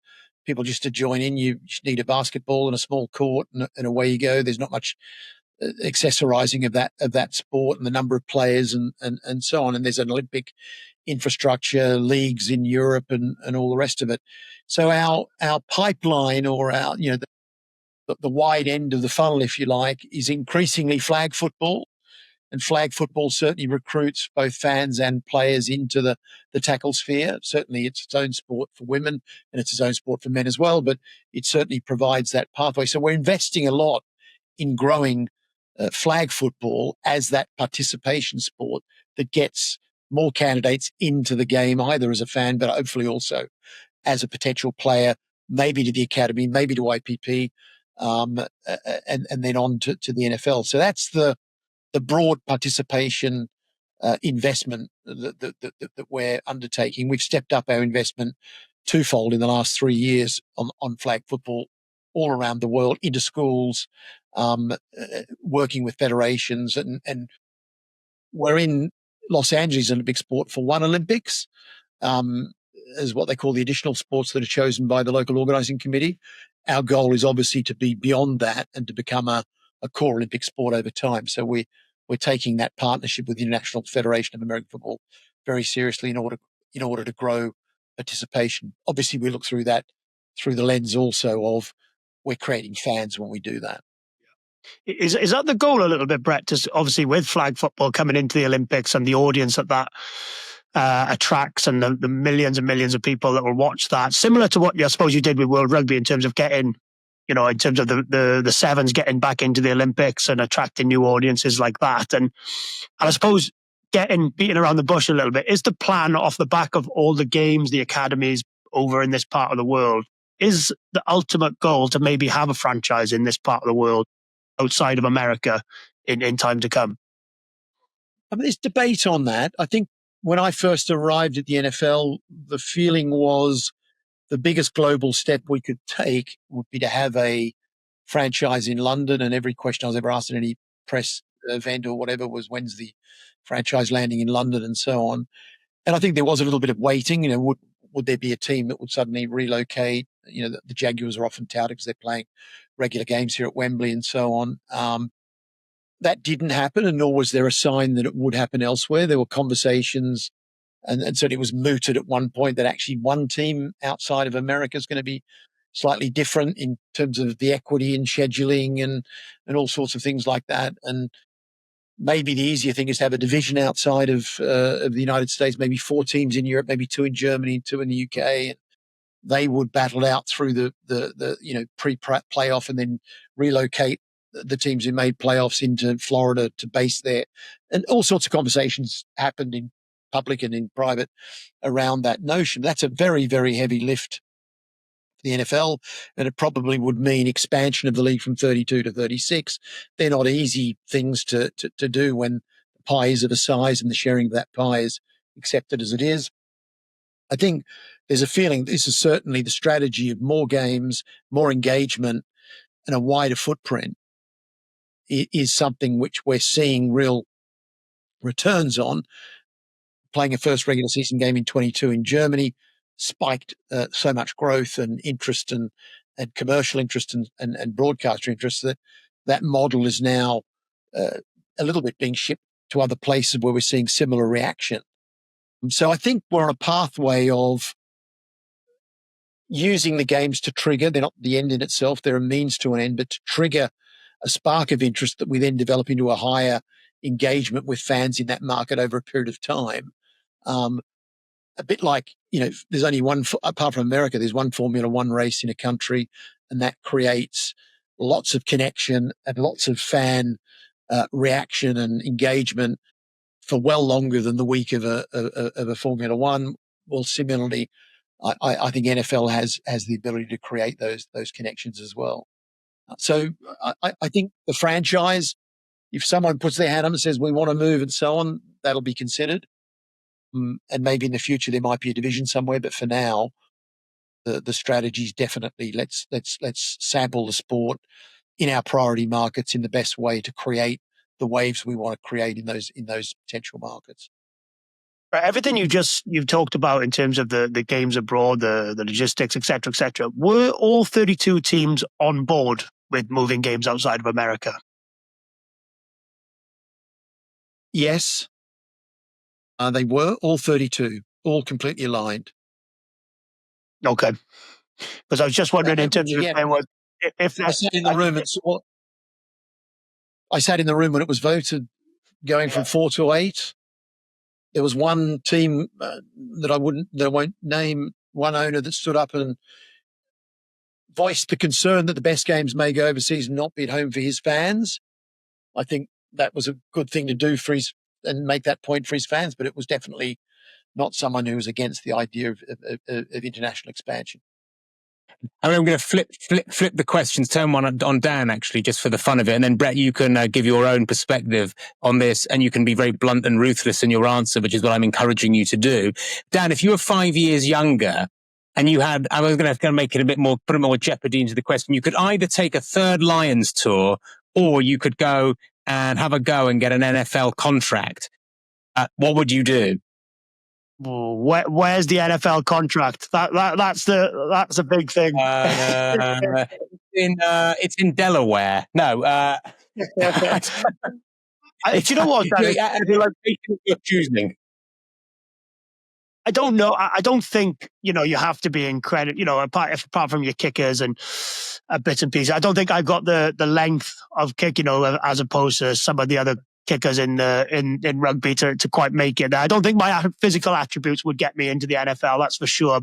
people just to join in. You just need a basketball and a small court, and away you go. There's not much accessorizing of that sport and the number of players and so on. And there's an Olympic infrastructure, leagues in Europe, and all the rest of it. So our pipeline, or our the wide end of the funnel, if you like, is increasingly flag football. And flag football certainly recruits both fans and players into the tackle sphere. Certainly it's its own sport for women, and it's its own sport for men as well, but it certainly provides that pathway. So we're investing a lot in growing flag football as that participation sport that gets more candidates into the game, either as a fan, but hopefully also as a potential player, maybe to the academy, maybe to IPP, and then on to the NFL. So that's the broad participation investment that we're undertaking. We've stepped up our investment twofold in the last 3 years on flag football all around the world, into schools, working with federations, and we're in Los Angeles, Olympic sport for one Olympics, as what they call the additional sports that are chosen by the local organizing committee. Our goal is obviously to be beyond that and to become a core Olympic sport over time. So we're taking that partnership with the International Federation of American Football very seriously in order to grow participation. Obviously, we look through the lens also of we're creating fans when we do that. Is that the goal a little bit, Brett? Just obviously with flag football coming into the Olympics and the audience that attracts, and the millions and millions of people that will watch that, similar to what I suppose you did with World Rugby in terms of getting, in terms of the sevens getting back into the Olympics and attracting new audiences like that. And I suppose beating around the bush a little bit, is the plan off the back of all the games, the academies over in this part of the world, is the ultimate goal to maybe have a franchise in this part of the world outside of America in time to come? I mean, there's debate on that. I think when I first arrived at the NFL, the feeling was the biggest global step we could take would be to have a franchise in London. And every question I was ever asked at any press event or whatever was, when's the franchise landing in London and so on. And I think there was a little bit of waiting. Would there be a team that would suddenly relocate? The Jaguars are often touted because they're playing regular games here at Wembley and so on. That didn't happen, and nor was there a sign that it would happen elsewhere. There were conversations, and so it was mooted at one point that actually one team outside of America is going to be slightly different in terms of the equity and scheduling and all sorts of things like that. And maybe the easier thing is to have a division outside of the United States, maybe 4 teams in Europe, maybe 2 in Germany, 2 in the UK. And they would battle it out through the pre-playoff and then relocate the teams who made playoffs into Florida to base there. And all sorts of conversations happened in public and in private around that notion. That's a very, very heavy lift for the NFL, and it probably would mean expansion of the league from 32 to 36. They're not easy things to do when the pie is of a size and the sharing of that pie is accepted as it is. I think there's a feeling this is certainly the strategy of more games, more engagement, and a wider footprint is something which we're seeing real returns on. Playing a first regular season game in 22 in Germany spiked so much growth and interest and commercial interest and broadcaster interest that model is now a little bit being shipped to other places where we're seeing similar reaction. So I think we're on a pathway of using the games to trigger. They're not the end in itself. They're a means to an end, but to trigger a spark of interest that we then develop into a higher engagement with fans in that market over a period of time. A bit like, there's only one, apart from America, there's one Formula One race in a country, and that creates lots of connection and lots of fan reaction and engagement for well longer than the week of a Formula One. Well, similarly, I think NFL has the ability to create those connections as well. So I think the franchise, if someone puts their hand up and says we want to move and so on, that'll be considered. And maybe in the future there might be a division somewhere, but for now, the strategy is definitely let's sample the sport in our priority markets in the best way to create the waves we want to create in those potential markets. Right, everything you've talked about in terms of the games abroad, the logistics, et cetera, were all 32 teams on board with moving games outside of America? Yes, they were all 32, all completely aligned. Okay, because I was just wondering in terms of if I sat in the room and saw. I sat in the room when it was voted, going from 4 to 8. There was one team that I won't name, one owner that stood up and voiced the concern that the best games may go overseas and not be at home for his fans. I think that was a good thing to do for and make that point for his fans, but it was definitely not someone who was against the idea of international expansion. I mean, I'm going to flip the questions, turn one on Dan, actually, just for the fun of it. And then, Brett, you can give your own perspective on this, and you can be very blunt and ruthless in your answer, which is what I'm encouraging you to do. Dan, if you were 5 years younger and you had, I was going to make it put a more jeopardy into the question, you could either take a third Lions tour or you could go and have a go and get an NFL contract. What would you do? Where's the NFL contract? That's a big thing. It's in Delaware. No. Do you know what? You're choosing. I don't know. I don't think you have to be incredible. Apart from your kickers and bits and pieces, I don't think I've got the length of kick. As opposed to some of the other kickers in rugby to quite make it. I don't think my physical attributes would get me into the NFL. That's for sure.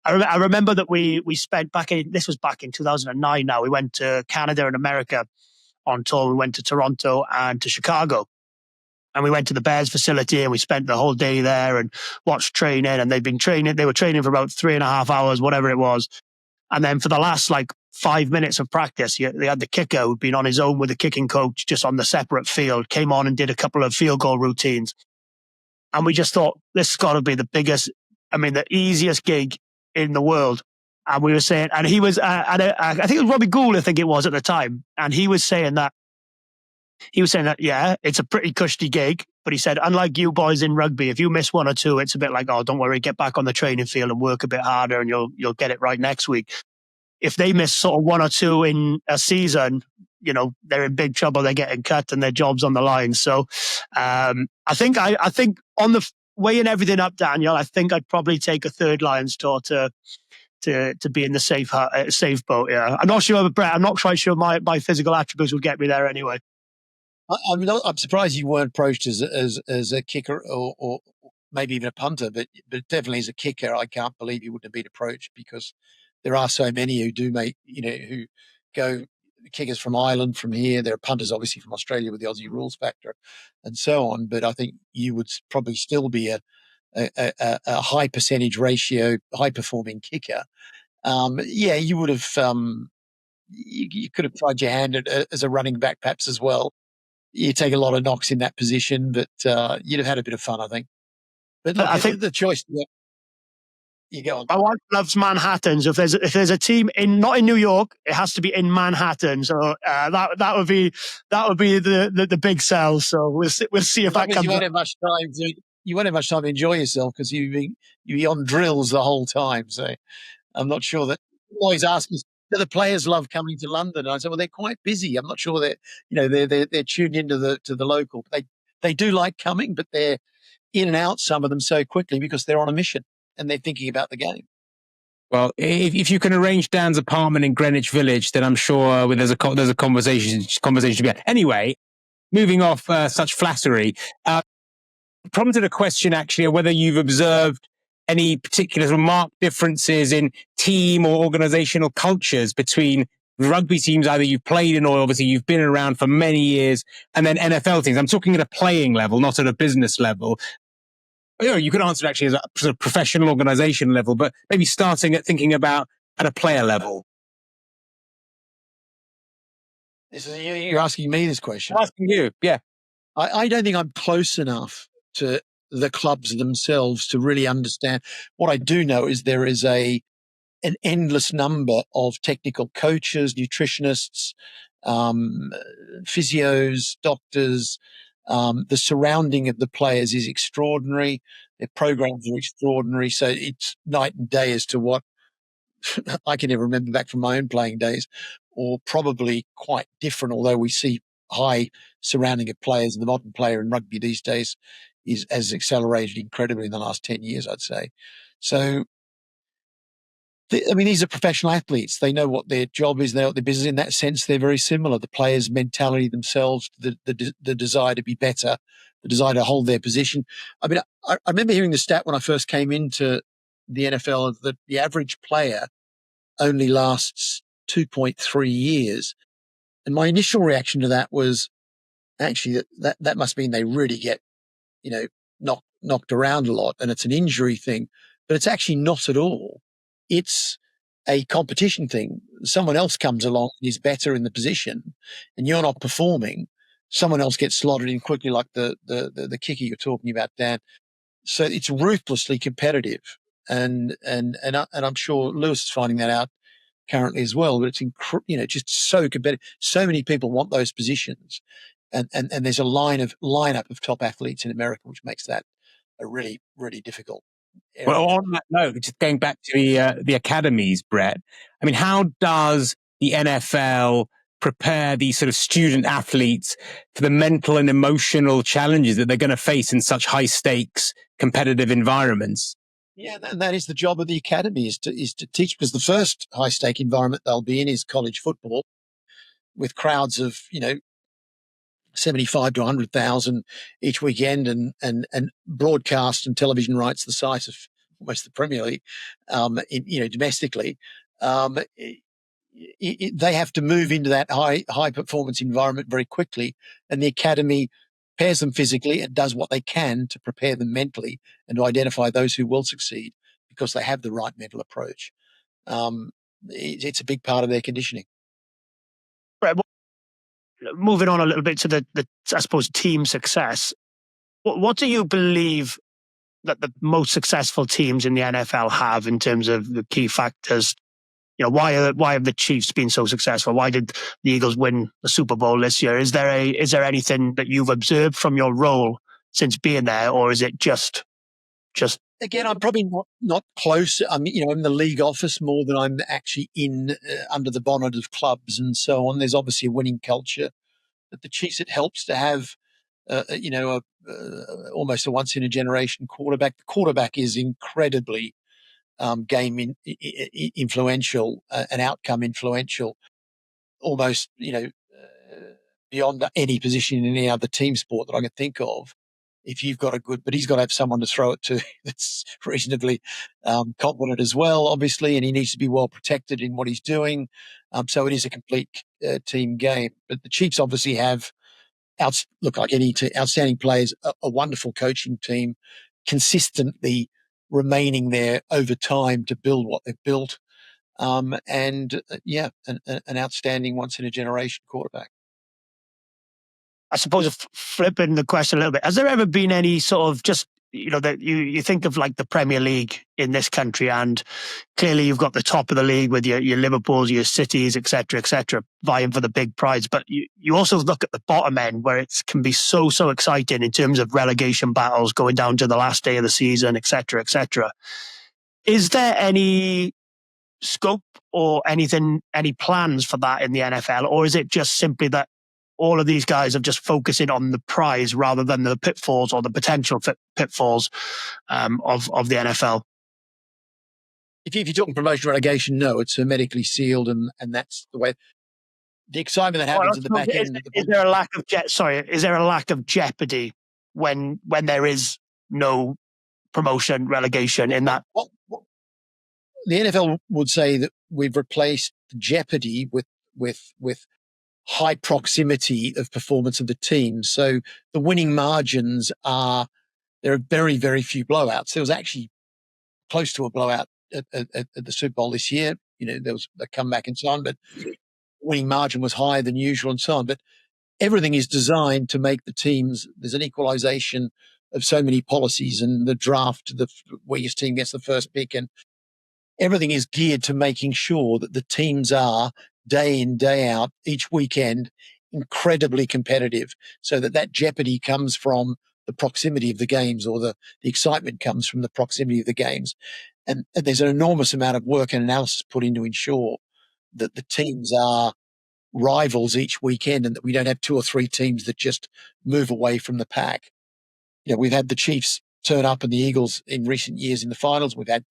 I remember that we spent this was back in 2009. Now we went to Canada and America on tour. We went to Toronto and to Chicago. And we went to the Bears facility and we spent the whole day there and watched training. And they were training for about 3.5 hours, whatever it was. And then for the last 5 minutes of practice, they had the kicker who'd been on his own with the kicking coach just on the separate field, came on and did a couple of field goal routines. And we just thought, this has got to be the easiest gig in the world. And we were saying, and he was, I think it was Robbie Gould, I think it was at the time, and he was saying that, yeah, it's a pretty cushy gig, but he said, unlike you boys in rugby, if you miss one or two, it's a bit like, oh, don't worry, get back on the training field and work a bit harder, and you'll get it right next week. If they miss sort of one or two in a season, they're in big trouble. They're getting cut and their job's on the line. So I think on the weighing everything up, Daniel, I think I'd probably take a third Lions tour to be in the safe boat. Yeah, I'm not sure, Brett. I'm not quite sure my physical attributes would get me there anyway. I'm surprised you weren't approached as a kicker or maybe even a punter, but definitely as a kicker. I can't believe you wouldn't have been approached, because there are so many who do who go kickers from Ireland, from here. There are punters obviously from Australia with the Aussie rules factor and so on. But I think you would probably still be a high percentage ratio, high performing kicker. You would have, you could have tried your hand as a running back perhaps as well. You take a lot of knocks in that position, but you'd have had a bit of fun, I think. But look, I think the choice. You go on. My wife loves Manhattan. So if there's a team not in New York, it has to be in Manhattan. So that would be the big sell. So we'll see if that comes. You won't have much time to enjoy yourself, because you be on drills the whole time. So I'm not sure that. Always ask me, do the players love coming to London? And I said, well, they're quite busy. I'm not sure that they're tuned into the local. They do like coming, but they're in and out, some of them, so quickly because they're on a mission and they're thinking about the game. Well, if you can arrange Dan's apartment in Greenwich Village, then I'm sure there's a conversation to be had. Anyway, moving off such flattery, prompted a question actually of whether you've observed any particular marked differences in team or organizational cultures between rugby teams either you've played in or obviously you've been around for many years, and then NFL teams. I'm talking at a playing level, not at a business level. You could answer it actually as a sort of professional organization level, but maybe starting at thinking about at a player level. You're asking me this question? I'm asking you, yeah. I don't think I'm close enough to the clubs themselves to really understand. What I do know is there is an endless number of technical coaches, nutritionists, physios, doctors. The surrounding of the players is extraordinary. Their programs are extraordinary. So it's night and day as to what I can never remember back from my own playing days, or probably quite different, although we see high surrounding of players. And the modern player in rugby these days has accelerated incredibly in the last 10 years, I'd say. So, these are professional athletes. They know what their job is. They know what their business is. In that sense, they're very similar. The players' mentality themselves, the desire to be better, the desire to hold their position. I remember hearing the stat when I first came into the NFL that the average player only lasts 2.3 years. And my initial reaction to that was actually that must mean they really get, knocked around a lot, and it's an injury thing. But it's actually not at all. It's a competition thing. Someone else comes along and is better in the position, and you're not performing. Someone else gets slotted in quickly, like the kicker you're talking about, Dan. So it's ruthlessly competitive, and I'm sure Lewis is finding that out currently as well. But it's just so competitive. So many people want those positions, and there's a lineup of top athletes in America, which makes that a really, really difficult area. Well, on that note, just going back to the academies, Brett, how does the NFL prepare these sort of student athletes for the mental and emotional challenges that they're going to face in such high stakes competitive environments? Yeah, and that is the job of the academy, is to teach, because the first high stake environment they'll be in is college football, with crowds of 75 to 100,000 each weekend, and broadcast and television rights the size of almost the Premier League, domestically. They have to move into that high performance environment very quickly, and the academy prepares them physically and does what they can to prepare them mentally and to identify those who will succeed because they have the right mental approach. It's a big part of their conditioning. Right. Moving on a little bit to the I suppose, team success. What do you believe that the most successful teams in the NFL have in terms of the key factors why have the Chiefs been so successful? Why did the Eagles win the Super Bowl this year? Is there anything that you've observed from your role since being there, or is it just? Again, I'm probably not close. I'm in the league office more than I'm actually in under the bonnet of clubs and so on. There's obviously a winning culture. But the Chiefs, it helps to have, almost a once in a generation quarterback. The quarterback is incredibly game influential and outcome influential, almost beyond any position in any other team sport that I can think of. If you've got but he's got to have someone to throw it to that's reasonably competent as well, obviously, and he needs to be well protected in what he's doing. So it is a complete team game. But the Chiefs obviously have, like any outstanding players, a wonderful coaching team, consistently remaining there over time to build what they've built, and an outstanding once in a generation quarterback. I suppose flipping the question a little bit, has there ever been any sort of just, that you think of like the Premier League in this country, and clearly you've got the top of the league with your Liverpools, your Cities, etc., vying for the big prize. But you also look at the bottom end where it can be so exciting in terms of relegation battles going down to the last day of the season, etc., etc. Is there any scope or any plans for that in the NFL, or is it just simply that all of these guys are just focusing on the prize rather than the pitfalls or the potential pitfalls of the NFL? If you're talking promotion relegation, no, it's hermetically sealed, and that's the way. The excitement that happens at the back end. Is there a lack of Is there a lack of jeopardy when there is no promotion relegation in that? The NFL would say that we've replaced jeopardy with high proximity of performance of the team. So the winning margins there are very, very few blowouts. There was actually close to a blowout at the Super Bowl this year. There was a comeback and so on, but winning margin was higher than usual and so on. But everything is designed to make the teams, there's an equalization of so many policies, and the draft, the weakest team gets the first pick, and everything is geared to making sure that the teams are day in, day out, each weekend, incredibly competitive, so that jeopardy comes from the proximity of the games, or the excitement comes from the proximity of the games. And there's an enormous amount of work and analysis put in to ensure that the teams are rivals each weekend, and that we don't have two or three teams that just move away from the pack. We've had the Chiefs turn up and the Eagles in recent years in the finals. We've had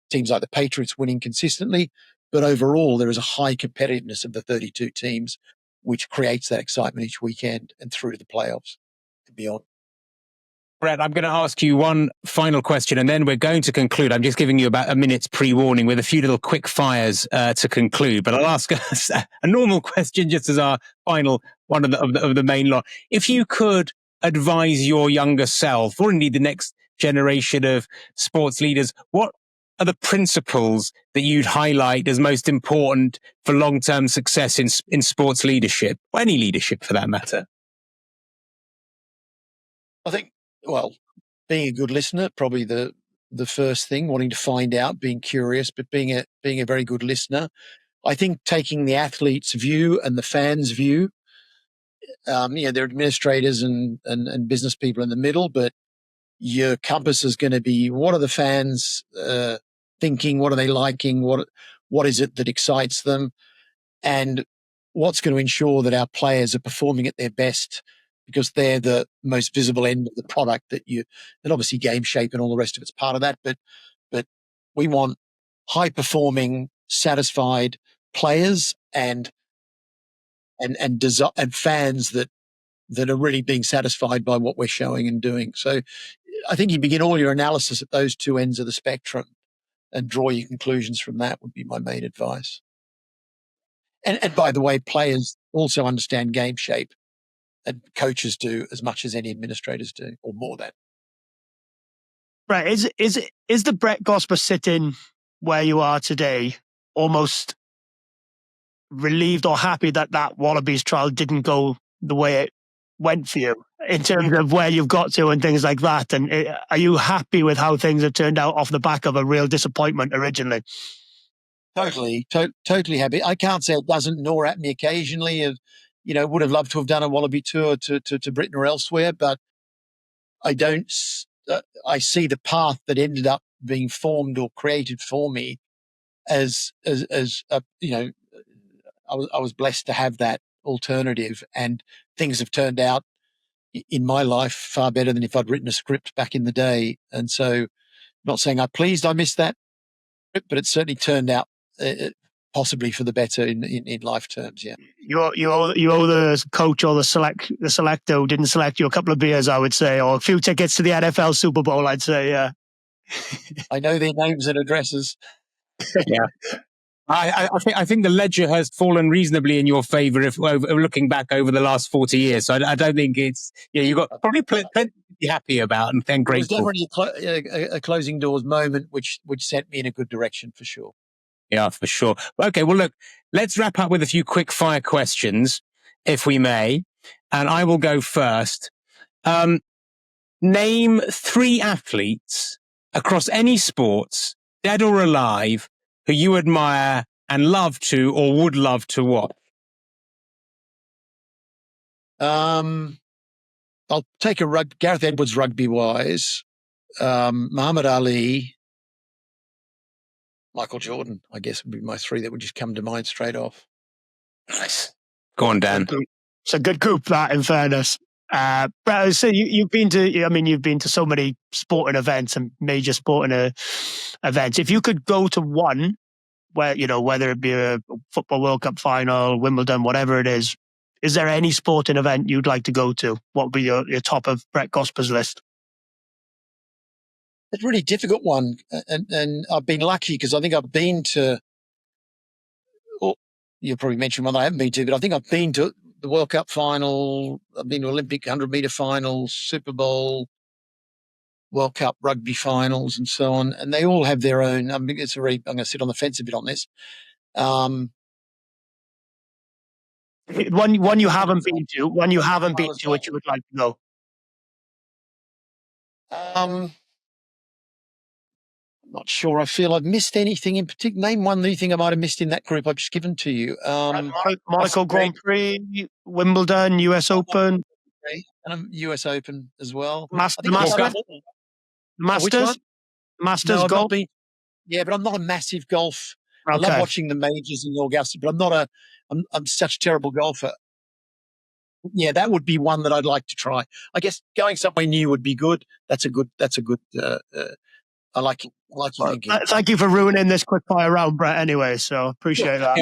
teams like the Patriots winning consistently, but overall there is a high competitiveness of the 32 teams, which creates that excitement each weekend and through to the playoffs and beyond. Brett, I'm going to ask you one final question, and then we're going to conclude. I'm just giving you about a minute's pre-warning with a few little quick fires to conclude. But I'll ask a normal question just as our final one of the main lot. If you could advise your younger self, or indeed the next generation of sports leaders, what are the principles that you'd highlight as most important for long-term success in sports leadership, or any leadership for that matter? I think, being a good listener, probably the first thing, wanting to find out, being curious, but being a very good listener. I think taking the athlete's view and the fans' view. There are administrators and business people in the middle, but your compass is going to be, what are the fans thinking? What are they liking? What is it that excites them? And what's going to ensure that our players are performing at their best, because they're the most visible end of the product and obviously game shape and all the rest of it's part of that. But we want high performing, satisfied players and fans that are really being satisfied by what we're showing and doing. So I think you begin all your analysis at those two ends of the spectrum and draw your conclusions from that would be my main advice. And by the way, players also understand game shape, and coaches do as much as any administrators do, or more than. Right. Is the Brett Gosper sitting where you are today almost relieved or happy that Wallabies trial didn't go the way it went for you, in terms of where you've got to and things like that? And are you happy with how things have turned out off the back of a real disappointment originally? Totally happy. I can't say it doesn't gnaw at me occasionally. Would have loved to have done a Wallaby tour to Britain or elsewhere, but I don't. I see the path that ended up being formed or created for me as I was blessed to have that alternative, and things have turned out in my life far better than if I'd written a script back in the day. And so, not saying I'm pleased I missed that, but it certainly turned out possibly for the better in life terms. Yeah, you owe the coach or the selector who didn't select you a couple of beers, I would say, or a few tickets to the NFL Super Bowl, I'd say. Yeah, I know their names and addresses. Yeah. I think the ledger has fallen reasonably in your favour if looking back over the last 40 years. So I don't think it's, you've got probably plenty to be happy about and then grateful. It was definitely a closing doors moment, which sent me in a good direction for sure. Yeah, for sure. Okay, well, look, let's wrap up with a few quick fire questions, if we may. And I will go first. Name 3 athletes across any sports, dead or alive, who you admire and love to or would love to watch. I'll take Gareth Edwards rugby-wise, Muhammad Ali, Michael Jordan, I guess would be my 3 that would just come to mind straight off. Nice. Go on, Dan. It's a good group, that, in fairness. Brett, so you've been to so many sporting events and major sporting events. If you could go to one, whether it be a football World Cup final, Wimbledon, whatever it is there any sporting event you'd like to go to? What would be your top of Brett Gosper's list? It's a really difficult one, and I've been lucky because I think I've been to. Well, you probably mentioned one I haven't been to, but I think I've been to the World Cup final. I've been to Olympic 100-meter finals, Super Bowl, World Cup rugby finals, and so on. And they all have their own. I'm going to sit on the fence a bit on this. One you haven't been to, which you would like to go. I'm not sure. I feel I've missed anything in particular. Name one new thing I might have missed in that group I've just given to you. Monaco Grand Prix, Wimbledon, US Open. And US Open as well. Masters? Masters golf? Yeah, but I'm not a massive golf. Okay. I love watching the majors in Augusta, but I'm such a terrible golfer. Yeah, that would be one that I'd like to try. I guess going somewhere new would be good. That's a good. I like your thinking. Thank you for ruining this quick fire round, Brett. Anyway, so appreciate that.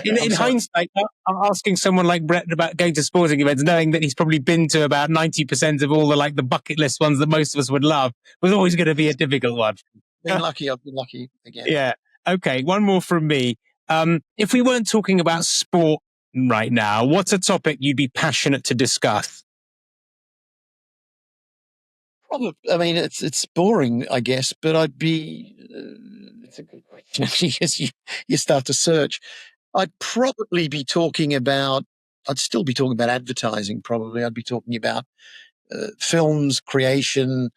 In hindsight, I'm asking someone like Brett about going to sporting events, knowing that he's probably been to about 90% of all the bucket list ones that most of us would love, was always going to be a difficult one. I've been lucky again. Yeah. Okay. One more from me. If we weren't talking about sport right now, what's a topic you'd be passionate to discuss? Probably. I mean, it's boring, I guess, but I'd be. It's a good question. As you start to search, I'd probably be talking about. I'd still be talking about advertising. Probably, I'd be talking about films creation,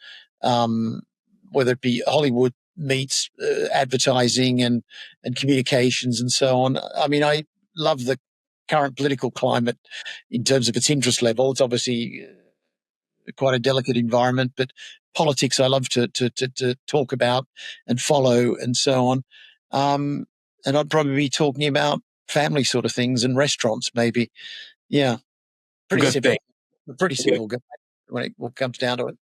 whether it be Hollywood meets advertising and communications and so on. I mean, I love the current political climate in terms of its interest level. It's obviously quite a delicate environment, but politics I love to talk about and follow and so on. And I'd probably be talking about family sort of things and restaurants, maybe. Yeah, pretty simple. Pretty simple when it comes down to it.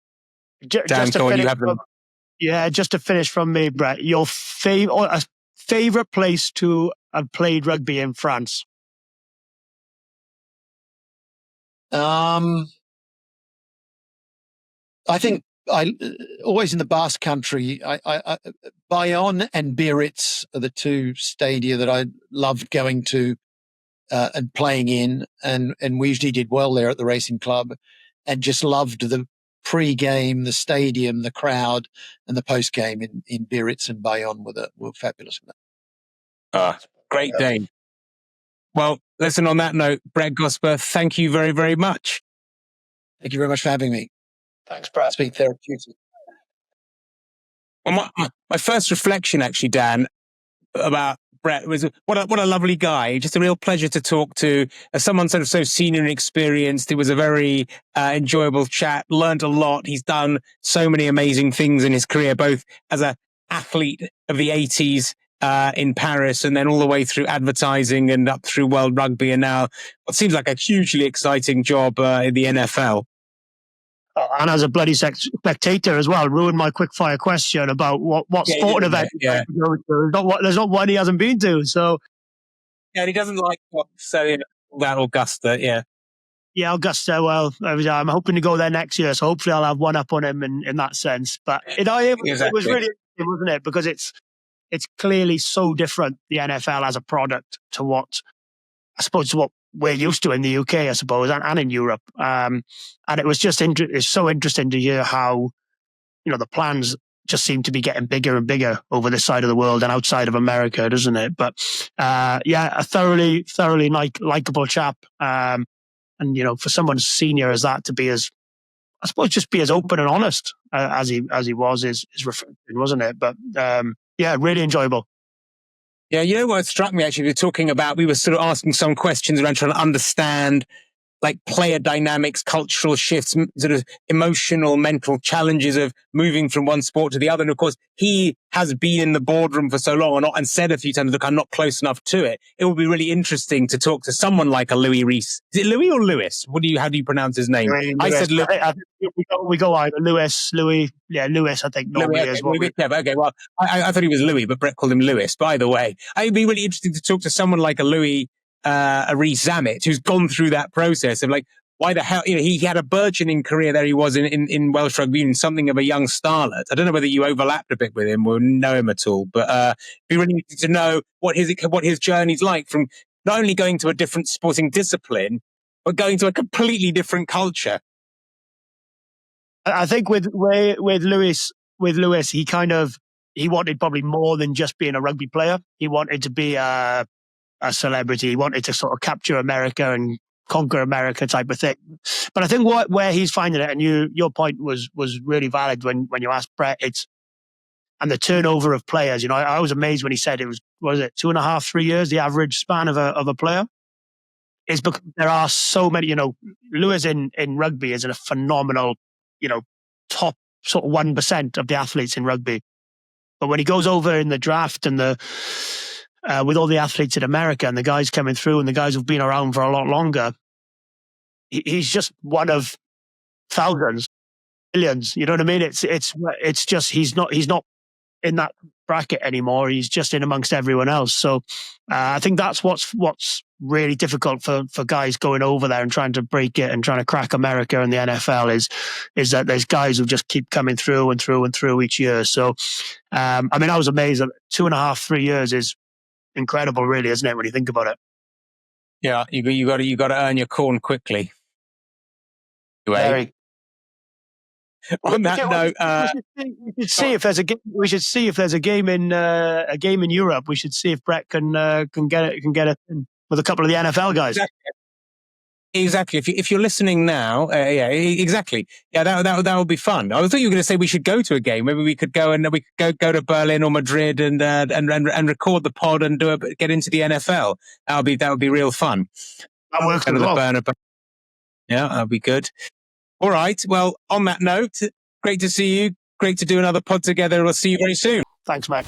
Just to finish from me, Brett, your favorite place to have played rugby in France? I think always in the Basque Country. Bayonne and Biarritz are the 2 stadia that I loved going to and playing in, and we usually did well there at the racing club, and just loved the pre-game, the stadium, the crowd, and the post-game in Biarritz and Bayonne were fabulous. Great day. Well, listen, on that note, Brett Gosper, thank you very, very much. Thank you very much for having me. Thanks, Brett. It's been therapeutic. Well, my first reflection, actually, Dan, about Brett was what a lovely guy. Just a real pleasure to talk to. As someone sort of so senior and experienced, it was a very enjoyable chat. Learned a lot. He's done so many amazing things in his career, both as a athlete of the 80s in Paris, and then all the way through advertising and up through World Rugby, and now what seems like a hugely exciting job in the NFL. And as a bloody spectator as well, ruined my quick fire question about what sporting event there's not one he hasn't been to. So yeah, and he doesn't like that Augusta. Yeah, Augusta. Well, I'm hoping to go there next year, so hopefully I'll have one up on him in that sense. But it was really interesting, wasn't it? Because it's clearly so different, the NFL as a product, to what I suppose what we're used to in the UK, I suppose, and in Europe. And it was just it's so interesting to hear how, the plans just seem to be getting bigger and bigger over this side of the world and outside of America, doesn't it? But a thoroughly likable chap. And for someone senior as that to be as, I suppose, just be as open and honest as he was is refreshing, wasn't it? But really enjoyable. Yeah, you know what struck me actually? We were sort of asking some questions around trying to understand like player dynamics, cultural shifts, sort of emotional, mental challenges of moving from one sport to the other. And of course, he has been in the boardroom for so long and said a few times, look, I'm not close enough to it. It would be really interesting to talk to someone like a Louis Rees. Is it Louis or Lewis? How do you pronounce his name? I said Louis. We go either Louis. Yeah, Lewis, I think normally Louis, is what we... Okay, well, I thought he was Louis, but Brett called him Lewis. By the way, it'd be really interesting to talk to someone like a Louis, a Rees Zammit, who's gone through that process of like, why the hell, he had a burgeoning career there. He was in Welsh Rugby Union, something of a young starlet. I don't know whether you overlapped a bit with him or know him at all, but it'd be really interesting to know what his journey's like, from not only going to a different sporting discipline, but going to a completely different culture. I think with Lewis, he wanted probably more than just being a rugby player. He wanted to be a celebrity. He wanted to sort of capture America and conquer America type of thing. But I think where he's finding it, and your point was really valid when you asked Brett, and the turnover of players. I was amazed when he said it was 2.5, 3 years, the average span of a player. Is because there are so many, Lewis in rugby is a phenomenal, top sort of 1% of the athletes in rugby. But when he goes over in the draft and with all the athletes in America and the guys coming through and the guys who've been around for a lot longer, he's just one of thousands, millions. You know what I mean? It's just he's not in that bracket anymore. He's just in amongst everyone else. So I think that's what's really difficult for guys going over there and trying to break it and trying to crack America and the NFL is that there's guys who just keep coming through and through and through each year. So I was amazed that 2.5, 3 years is incredible, really, isn't it, when you think about it? Yeah, you got to earn your corn quickly. Very. On that note, we should see if there's a game. We should see if there's a game in Europe. We should see if Brett can get it in with a couple of the NFL guys. Exactly. If you're listening now, exactly. Yeah, that would be fun. I thought you were going to say we should go to a game. Maybe we could go go to Berlin or Madrid and record the pod and get into the NFL. That would be real fun. That works as well. Yeah, that'd be good. All right. Well, on that note, great to see you. Great to do another pod together. We'll see you very soon. Thanks, mate.